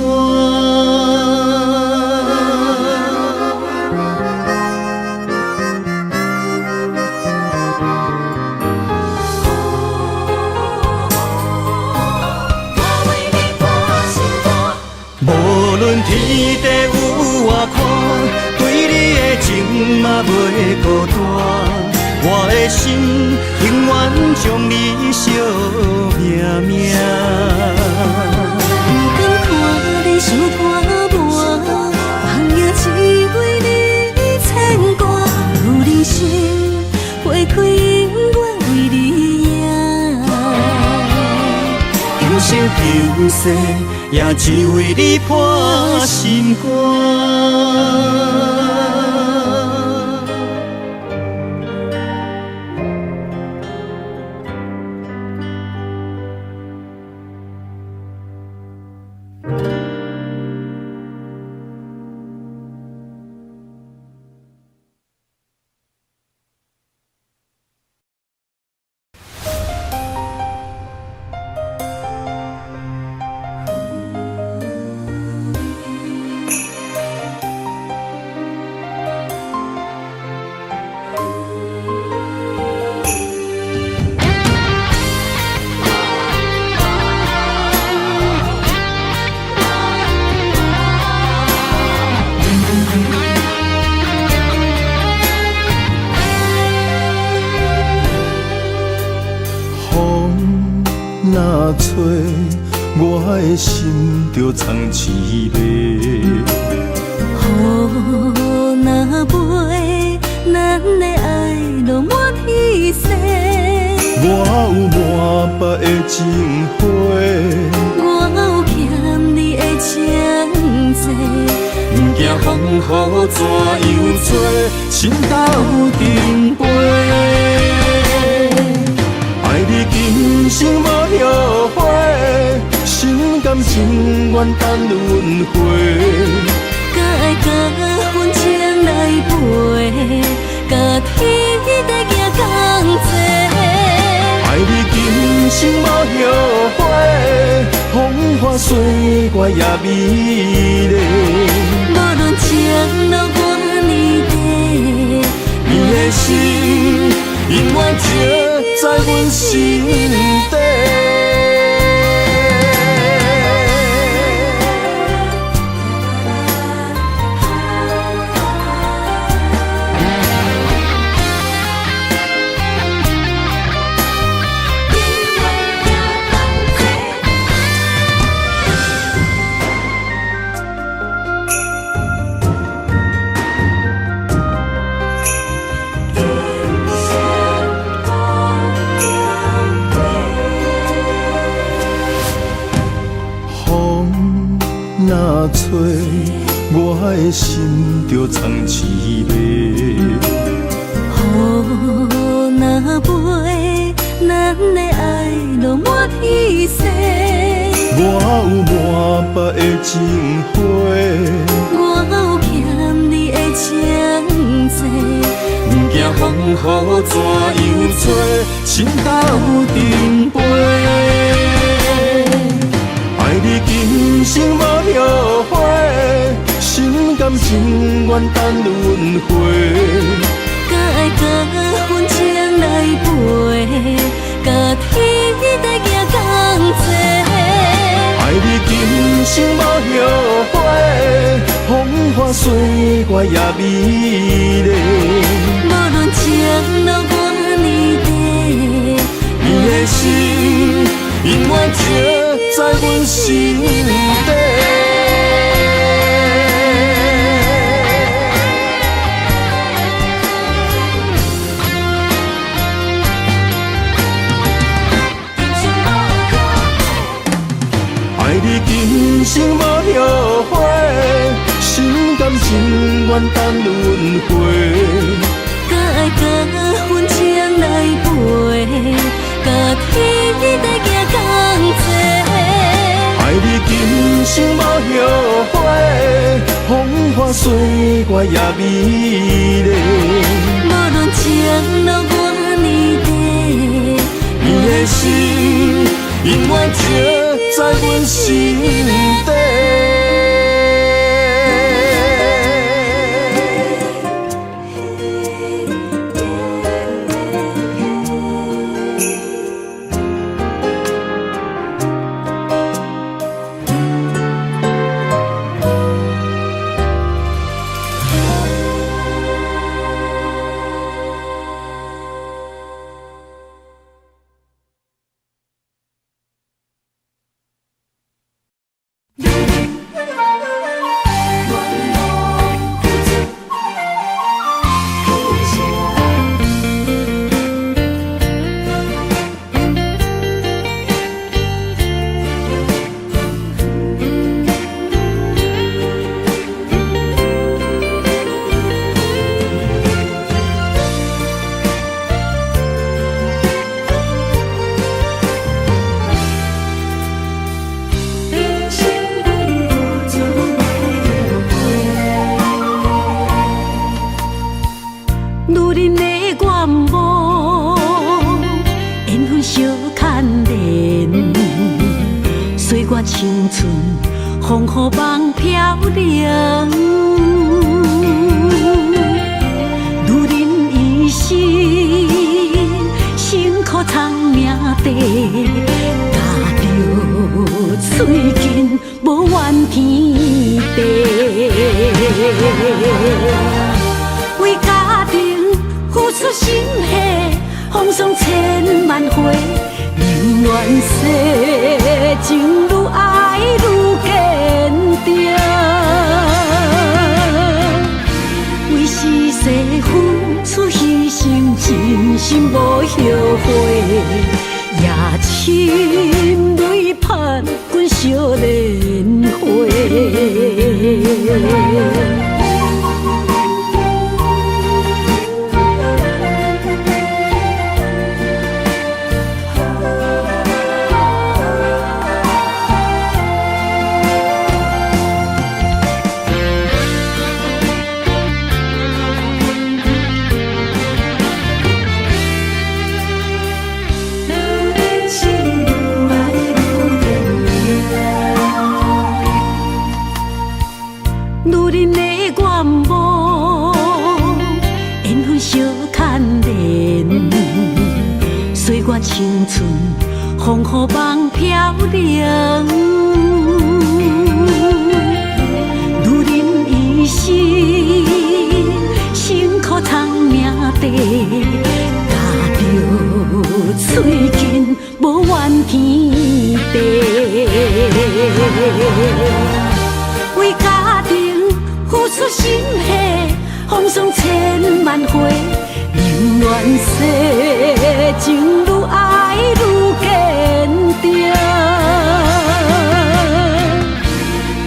无论天地有外宽，对你的情嘛袂孤单。我的心永远将你惜命命。不甘看你受拖磨，梦也只为你牵挂。有人生花开永远为你赢，今生今世也只为你破心肝。若吹，我的心就藏滋味。雨若飞，咱的爱落满天星。我有满腹的情花，我有欠你的情债。不惊风雨怎样做，心斗阵飞。爱你今生无后悔，心甘情愿等轮回。甲爱甲阮情来陪，甲天地行同齐。爱你今生无后悔，风花雪月也美丽。无论情路偌呢短，你的心永远刻在阮心底。的心就藏滋味。雨若飞，咱的爱就满天星。我有满腹的情花，我有欠你的情债，不惊风雨怎样吹，心斗阵飞。爱你今生无后悔，心甘情愿等轮回。甲爱甲阮情来陪，甲天在行同齐。爱你今生无后悔，风花雪月也美丽。无论情路偌呢短，你的心永远刻在阮心底。爱你今生无后悔，心甘情愿等轮回。甲爱甲阮情来陪，甲天在行同齐。爱你今生无后悔，风花雪月也美丽。无论情路偌呢短，你的心永远刻在阮心底。青春风雨梦飘零，女人一生辛苦藏命地，踏着嘴筋无怨天地，为家庭付出心血，风霜千万回。宁愿世情愈爱愈坚定，为是世付出牺牲，真心无后悔，也深泪盼阮少年花。青春风雨梦飘零，女人一生辛苦藏命地，踏着嘴筋无怨天地，为家庭付出心血，风霜千万回。宁愿世情愈爱愈坚定，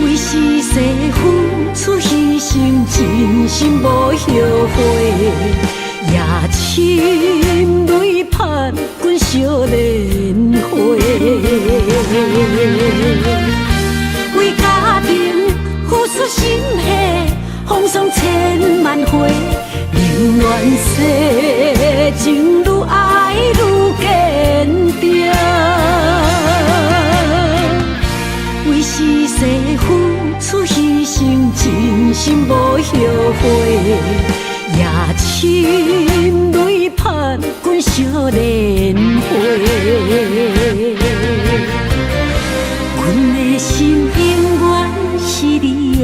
为是世付出牺牲，心泪盼阮少年花，为家庭付出心血，风霜千万回，宁愿世情愈爱愈坚定，为是世付出牺牲，真心无后悔。夜深泪盼阮少年花，阮的心永远是你的。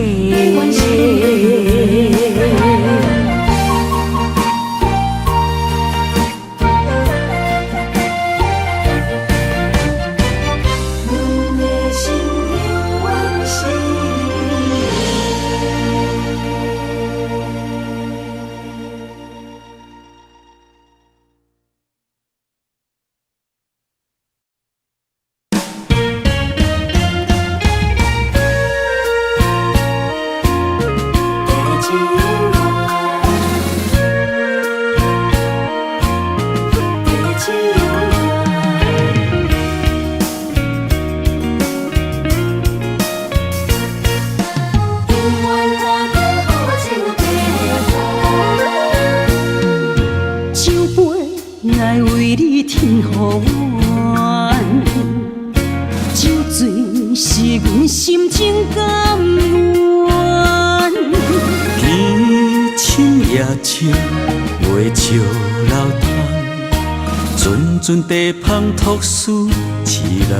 阵地芳托书痴人，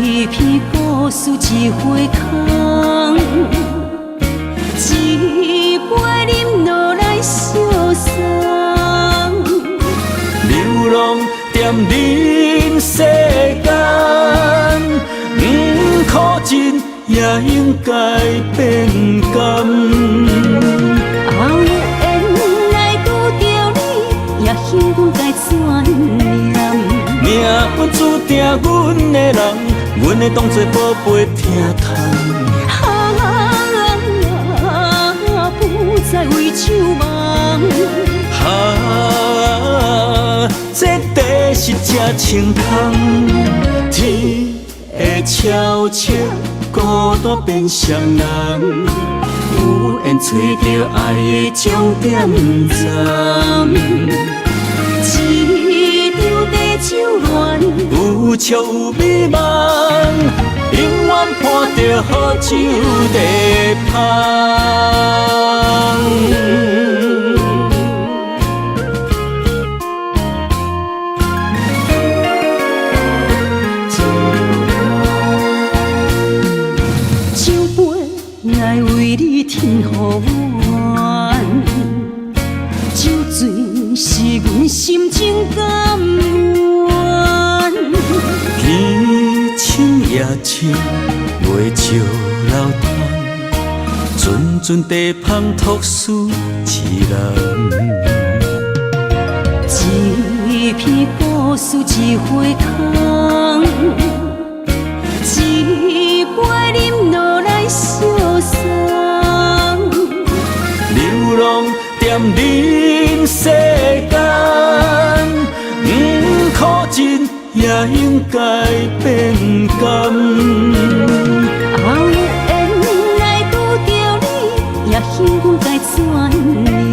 一篇故事一花空，一杯饮落来相送。流浪踮人世间，苦尽也应该变甘。幸运该怎念？命运注定阮的人，阮会当作宝贝疼痛。不再为酒梦。这地是真清风，天会悄悄孤单变双人，有缘找到爱的终点站。一场地酒恋，有笑有美梦，永远伴着好酒地芳。酒杯爱为你添予阮，酒醉。是阮心情甘愿，天深夜深袂照流窗，阵阵地芳托书痴人。一篇故事一花空，一杯饮落来相送。流浪踮人世间，苦尽也应该变甘。有缘来拄着你，也幸运该怎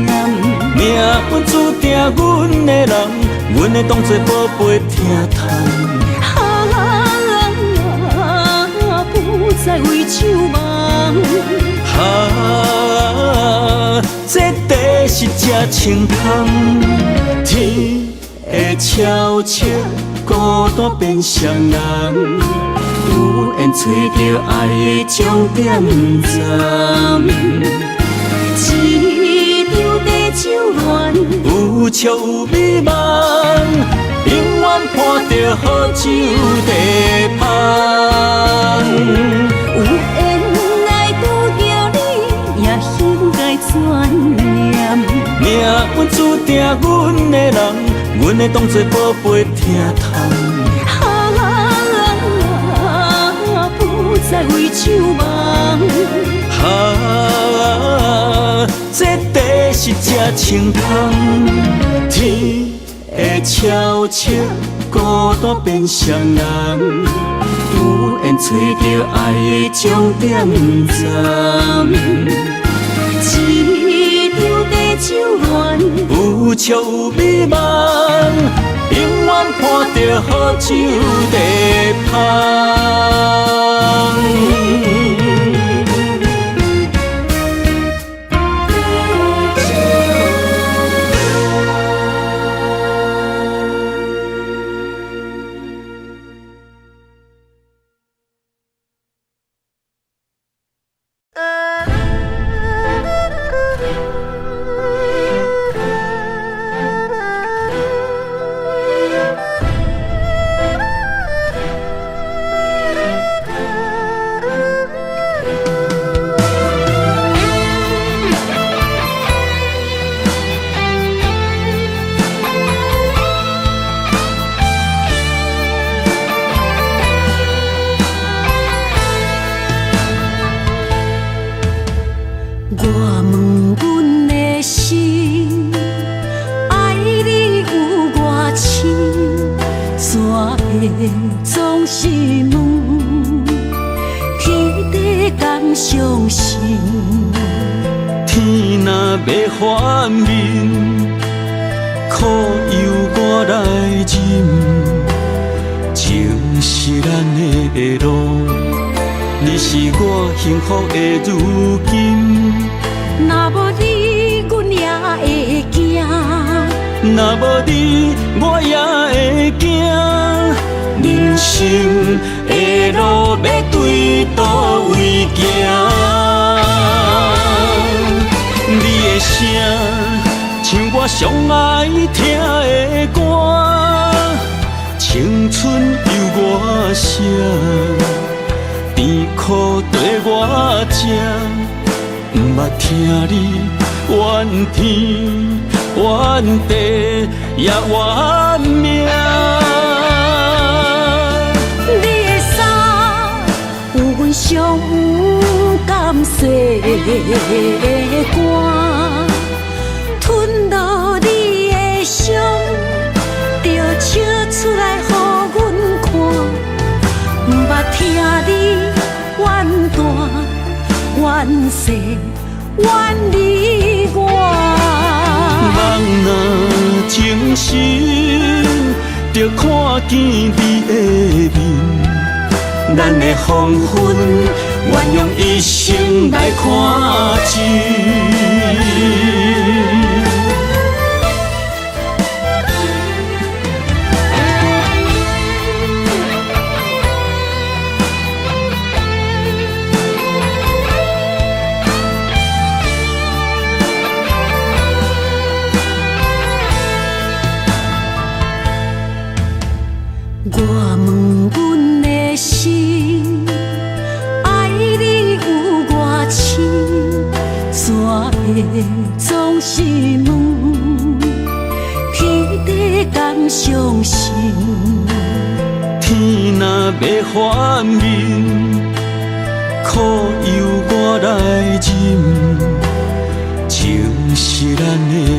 念？命运注定阮的人，阮会当作宝贝疼痛。不再为酒梦。这地是真清风，天会悄悄孤单变双人，有缘找到爱的终点站。一场地酒恋，有笑有美梦，永远伴着好酒地芳。有缘来拄着你，也应该怎念？命运注定阮的人，阮会当作宝贝疼痛。不再为酒梦。这地实才清芳。天会悄悄孤单变双人，突然找到爱的终点站。一张地酒暖，有笑有美梦，永远伴着好酒在香。总是问，天地敢相信？天若要反面，苦由我来忍。情是咱的路，你是我幸福的如今。若无你，阮也会惊；若无你，我也会惊。人生的路要对倒位行？你的声像我上爱听的歌，青春由我写，甜苦对我吃，不捌听你怨天怨地也怨命。上有甘雪的歌，吞落你的伤，就笑出来予阮看。不捌听你怨大怨小怨你我。人若情深，就看见你的面。咱的黄昏，愿用一生来看尽。我问阮的心，爱你有偌深，怎会总是问？天地敢相信？天若要反面，苦由我来忍。情是咱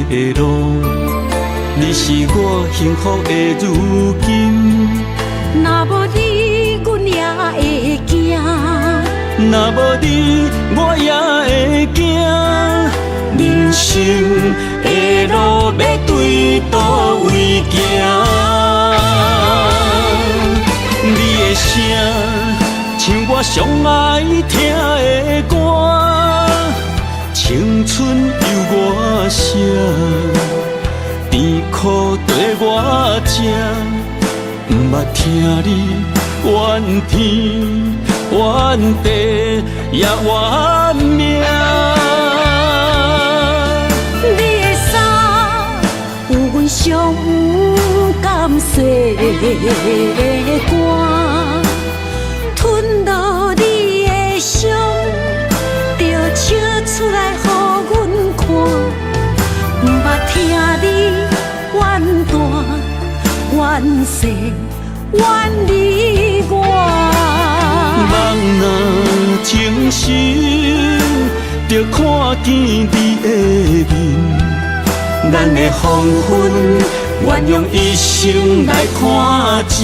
的路，你是我幸福的如今。若无你，阮也会惊；若无你，我也会惊。人生的路要对倒位行？你的声像我上爱听的歌，青春由我写，甜苦对我吃。不捌听你怨天怨地也怨命。你的衫有阮上有甘雪的歌，吞落你的伤，就笑出来予阮看。不捌听你怨大怨小怨你我。人若情深，着看见你的面，咱的黄昏，愿用一生来看尽。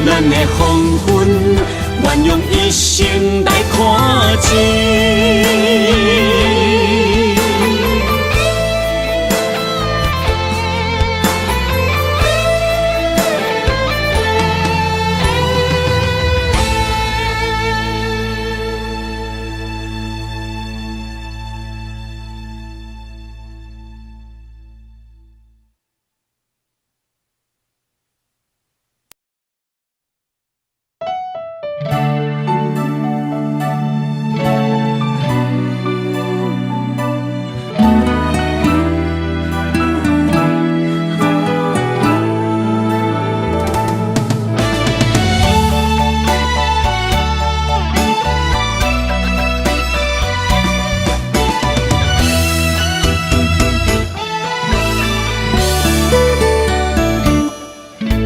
咱的黄昏，愿用一生来看尽。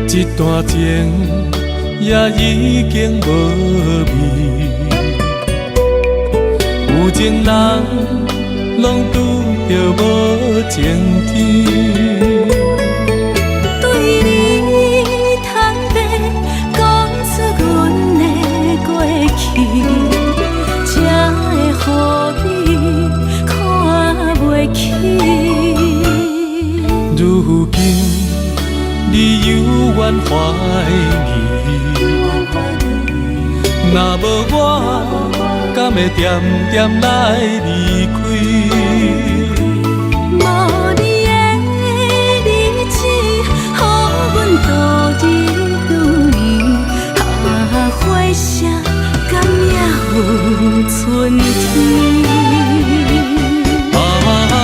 一段情也已经无味，有情人拢拄着无情天。对你坦白讲出阮的过去，才会予你看袂起。如今你犹原怀疑，若无我，敢会点点来离开？无你的日子，予阮度日如年，花谢敢也有春天？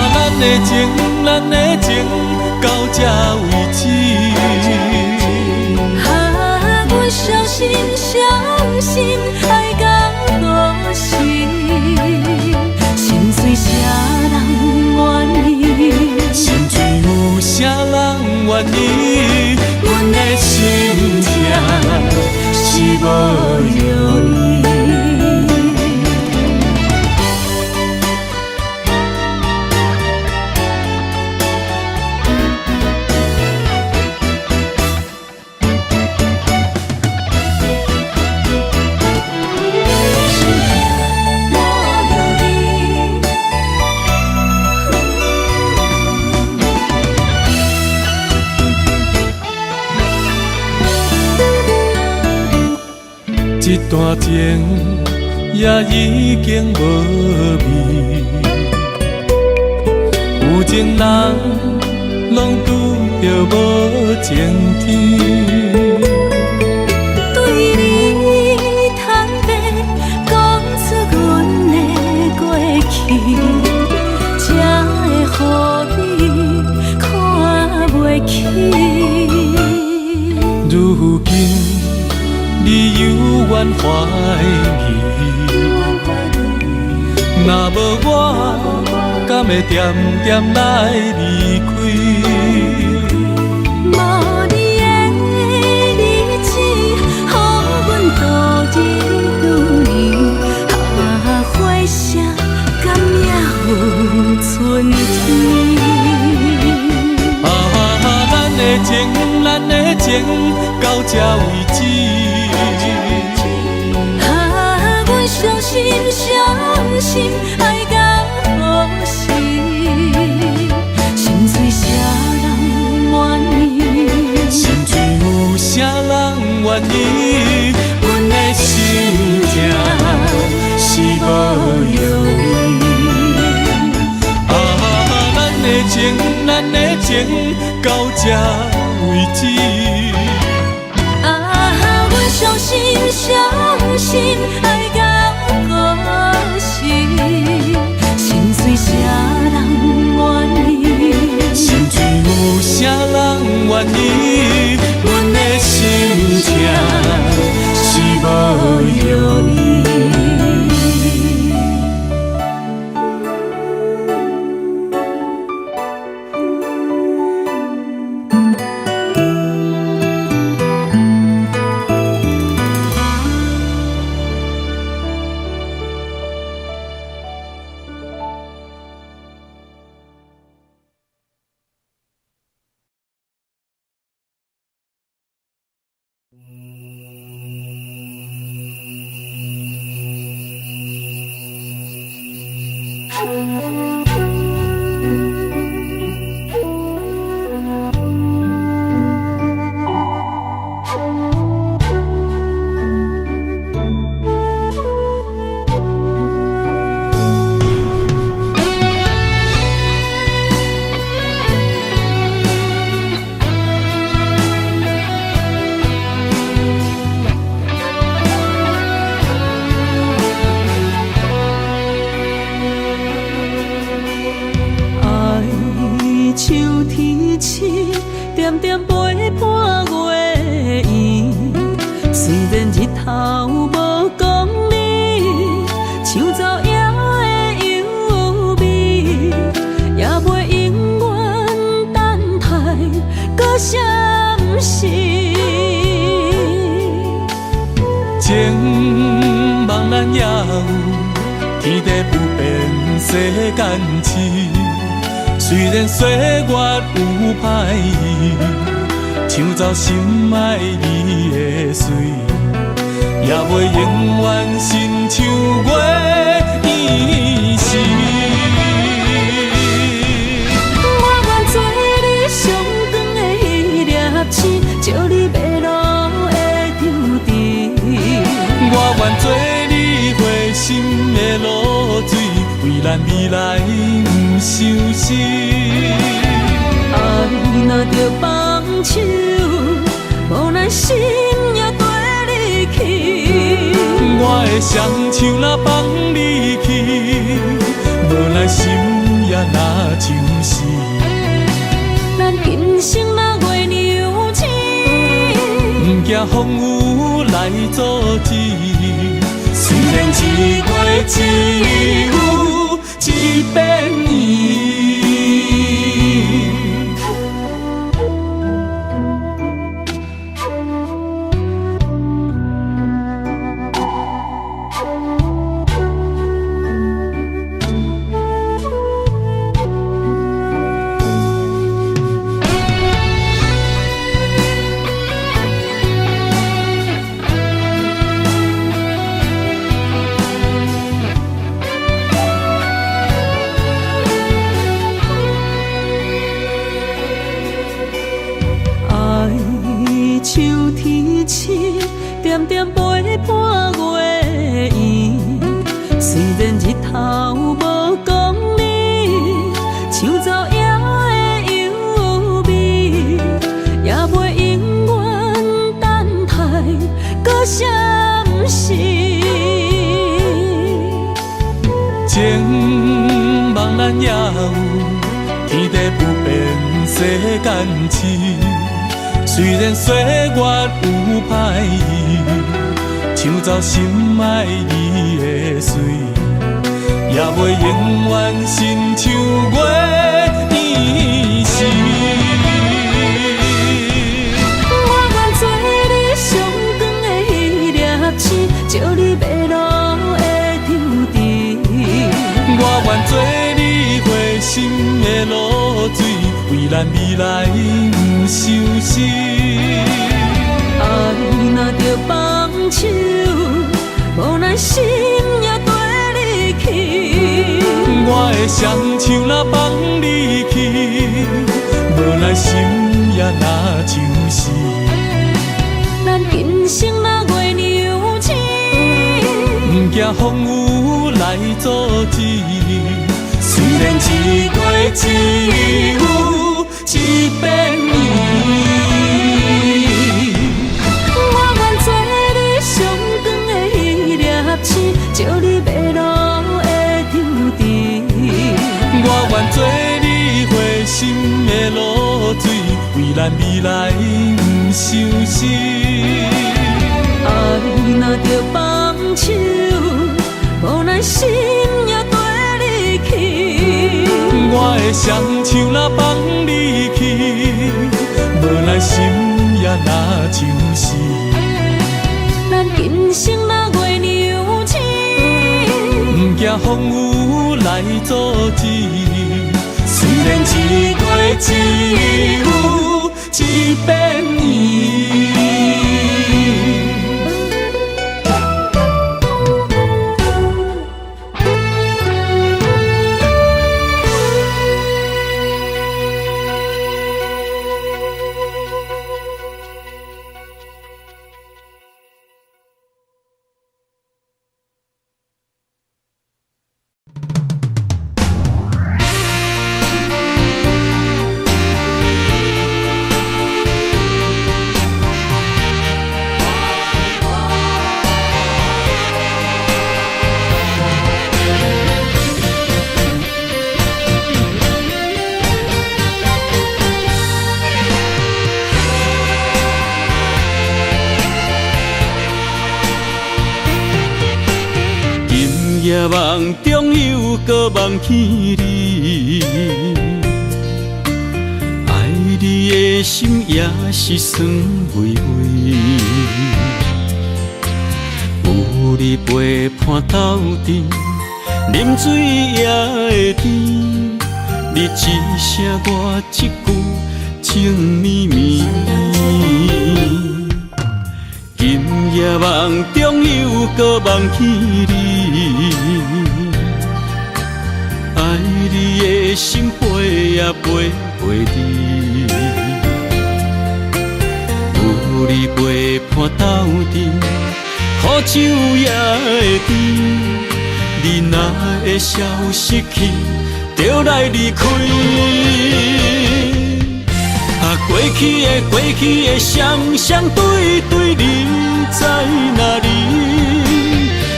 咱的情，咱的情，到这为止。阮小心小心爱到何时？心碎啥人愿意？心碎有啥人愿意？阮的心痛是无容易。一段情也已经无味，有情人拢拄着无情天。对你坦白讲出阮的过去，才会予你看袂起。如今你犹原怀疑，若无我，敢会点点来离开？无你的日子，予阮度日如年，花谢敢也有春天？咱的情，咱的情，到这为止。阮小心小心爱到何时？心碎啥人愿意？心碎有啥人愿意？阮的心痛是无容易。咱的情，咱的情，到这为止。阮小心小心爱到何时？心碎啥人愿意？心碎有啥人愿意？阮的心痛是无容易。秋天起，点点陪伴月圆。虽然日头无讲理，像走夜的幽味，也袂永远等待搁闪逝。情茫然也有，天地不变，世间事。虽然岁月有歹意，抢走心爱你的水，也袂永远亲像月圆时。我愿做你上长的迄粒星，照你迷路的丢滴。我愿做你回心的露水，为咱未来不伤心。爱若着放手，无咱心也跟你去。我的双手若放你去，无咱心也若像死。咱今生若月娘星，不惊风雨来阻止。虽然一月只有一遍圆。秋天起，点点陪伴月圆。虽然日头无讲理，像走夜的幽味，也袂永远等待搁闪逝。情茫然也有，天地不变，世间事。虽然岁月有歹意，抢走心爱你的水，也袂永远亲像月圆时。我愿做你上长的迄粒星，照你迷路的丢滴。我愿做你回心的露水，为咱未来不伤心。爱若着放手，无咱心也跟你去。我的双手若放你去，无咱心也若像死。咱今生若月娘星，不惊风雨来阻止。虽然一月只有一遍圆。我愿做你上长的迄粒星，照你迷路的丢滴。我愿做你回心的露水，为咱未来不伤心。爱若着放手，无咱心也跟你去。我的双手若放你去，无咱心也若像死。咱今生若月娘星，不惊风雨来阻止。虽然一月只有一遍圆。梦中又搁梦起你，爱你的心也是酸微微。有你陪伴斗阵，啉水也会甜。你一声我一句，情绵绵。今夜梦中又搁梦起你，爱你的心陪也陪你。有你陪伴斗阵，苦酒也会甜。你若会消失去，就来离开。过去的双双对对，你在哪里？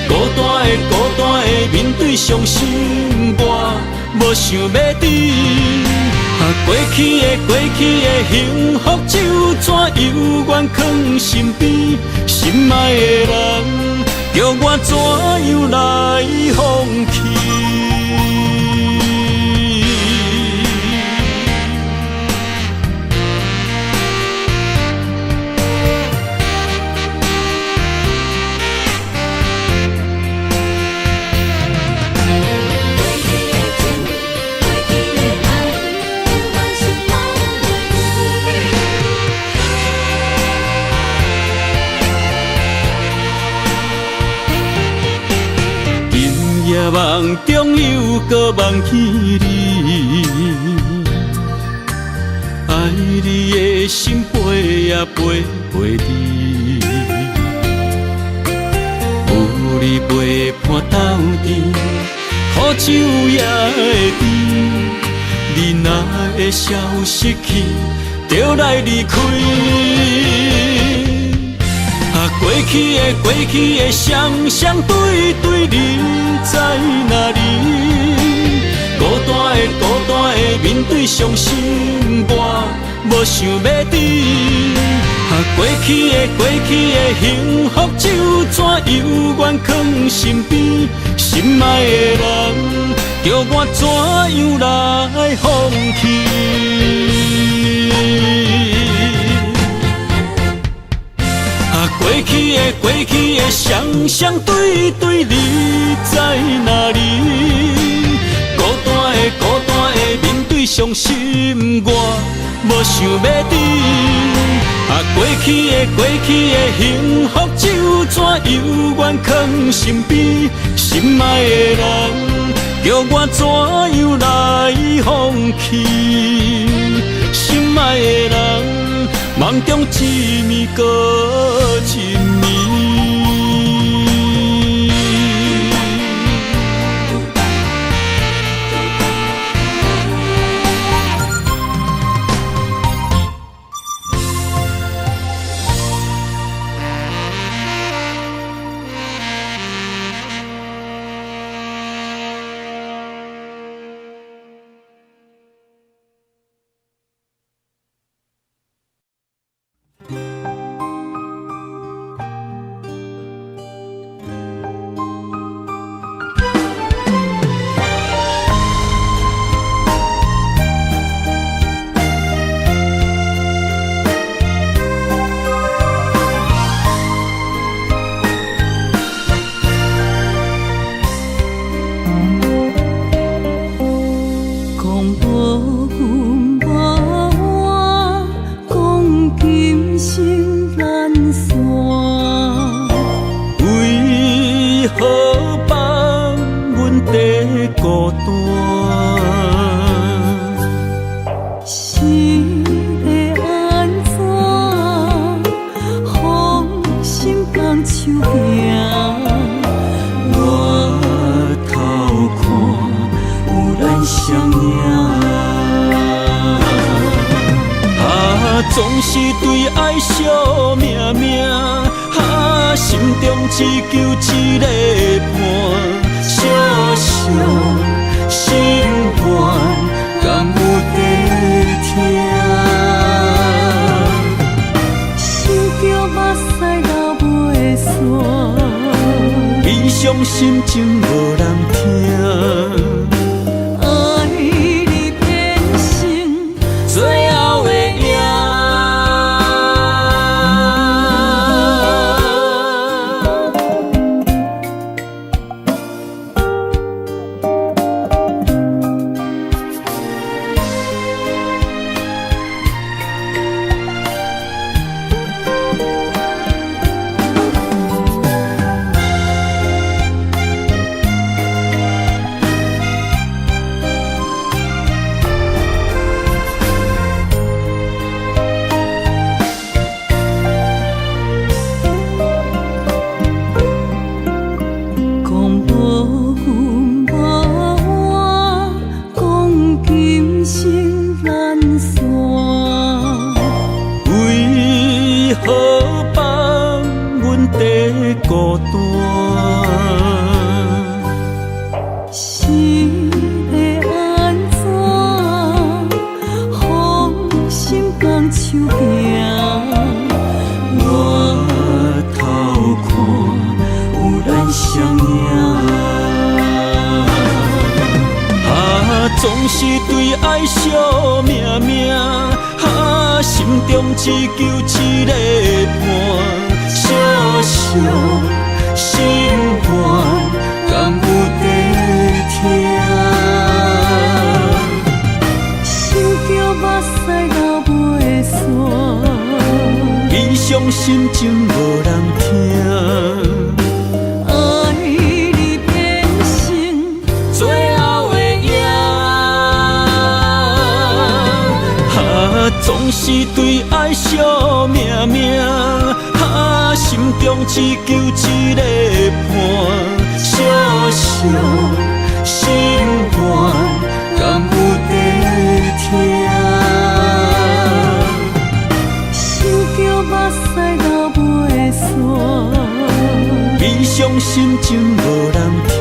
孤单的面对伤心，我无想要你。过去的幸福就怎犹原藏心边？心爱的人，叫我怎样来放弃？梦中又搁梦起你，爱你的心陪也陪你。有你陪伴斗阵，苦酒也会甜。你若会消失去，就来离开。过去的双双对对，你在哪里？孤单的面对伤心，我无想要你。过去的幸福就怎犹原藏心边？心爱的人，叫我怎样来放弃？过去的双双对对，你在哪里？孤单的面对伤心，我无想要你。过去的幸福就怎犹原藏心边？心爱的人，叫我怎样来放弃？心爱的人，梦中一暝搁一暝。总是对爱惜命命，心中只求一个伴，小小心愿，敢有地听？想着目屎流袂煞，悲伤心情无人手行，我头看有咱相影。总是对爱惜命命，心中只求一个伴，小小心肝，敢有在听？想着目屎流袂煞，悲伤心情无人听。总是对爱惜命命，心中只求一个伴，小小心肝，敢有在听？想着目屎流袂煞，悲伤心情无人听。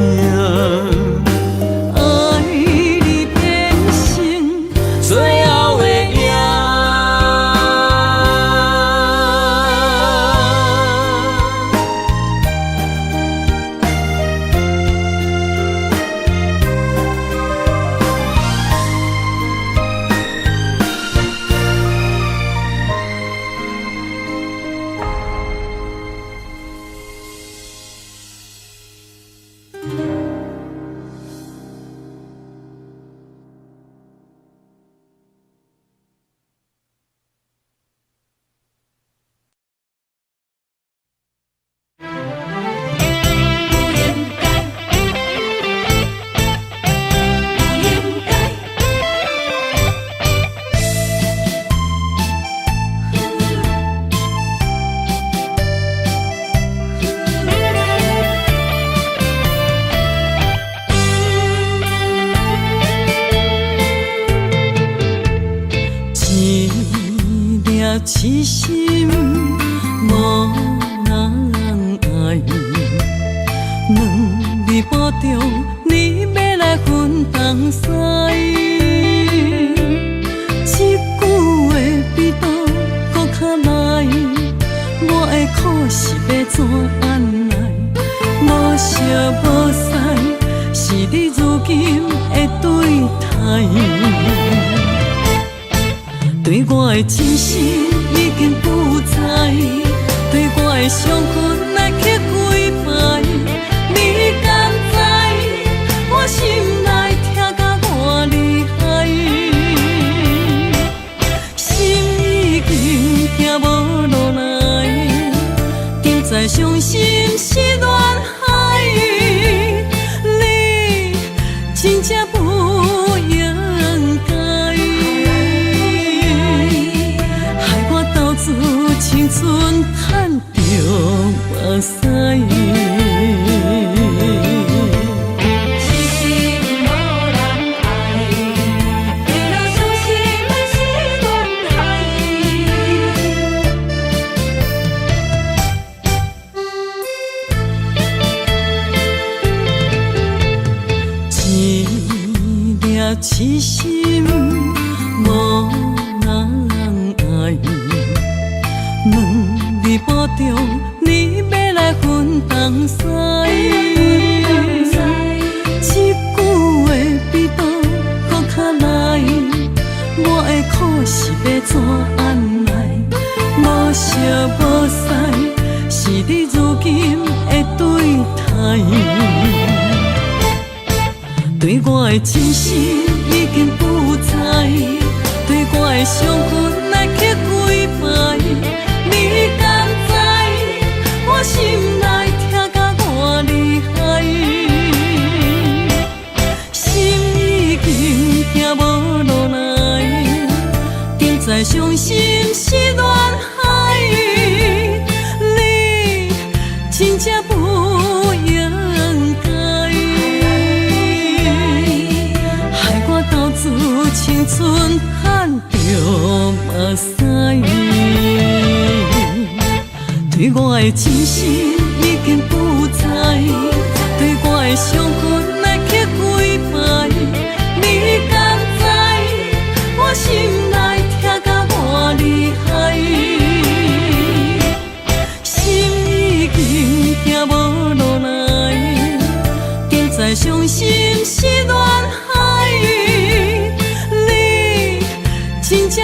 痴心无人爱，两字半中你要来分东西，一句话比刀搁较来，我的苦是要怎安来？无烧无屎，是你如今的对待。对我的真心已经不知，对我的伤痕来去几摆，你敢知我心内痛甲偌厉害？心已经行无落来，定在伤心是恋海，你真正不应该。青春叹着目屎，痴心无人爱，为了伤心的是恋海。一粒痴心无人爱。两字半中，你要来分东西，一句话比刀搁较来，我的苦是要怎安来？无烧无屎，是你如今的对待。对我的真心已经不知，对我的伤痕来去几摆。你敢知我心内痛甲偌厉害？心已经行无落来，定在伤心是恋海，你真正不应该，害我斗自青春叹着目屎。对我的真心已经不知，对我的伤痕来去几摆，你敢知我心内痛甲偌厉害？真正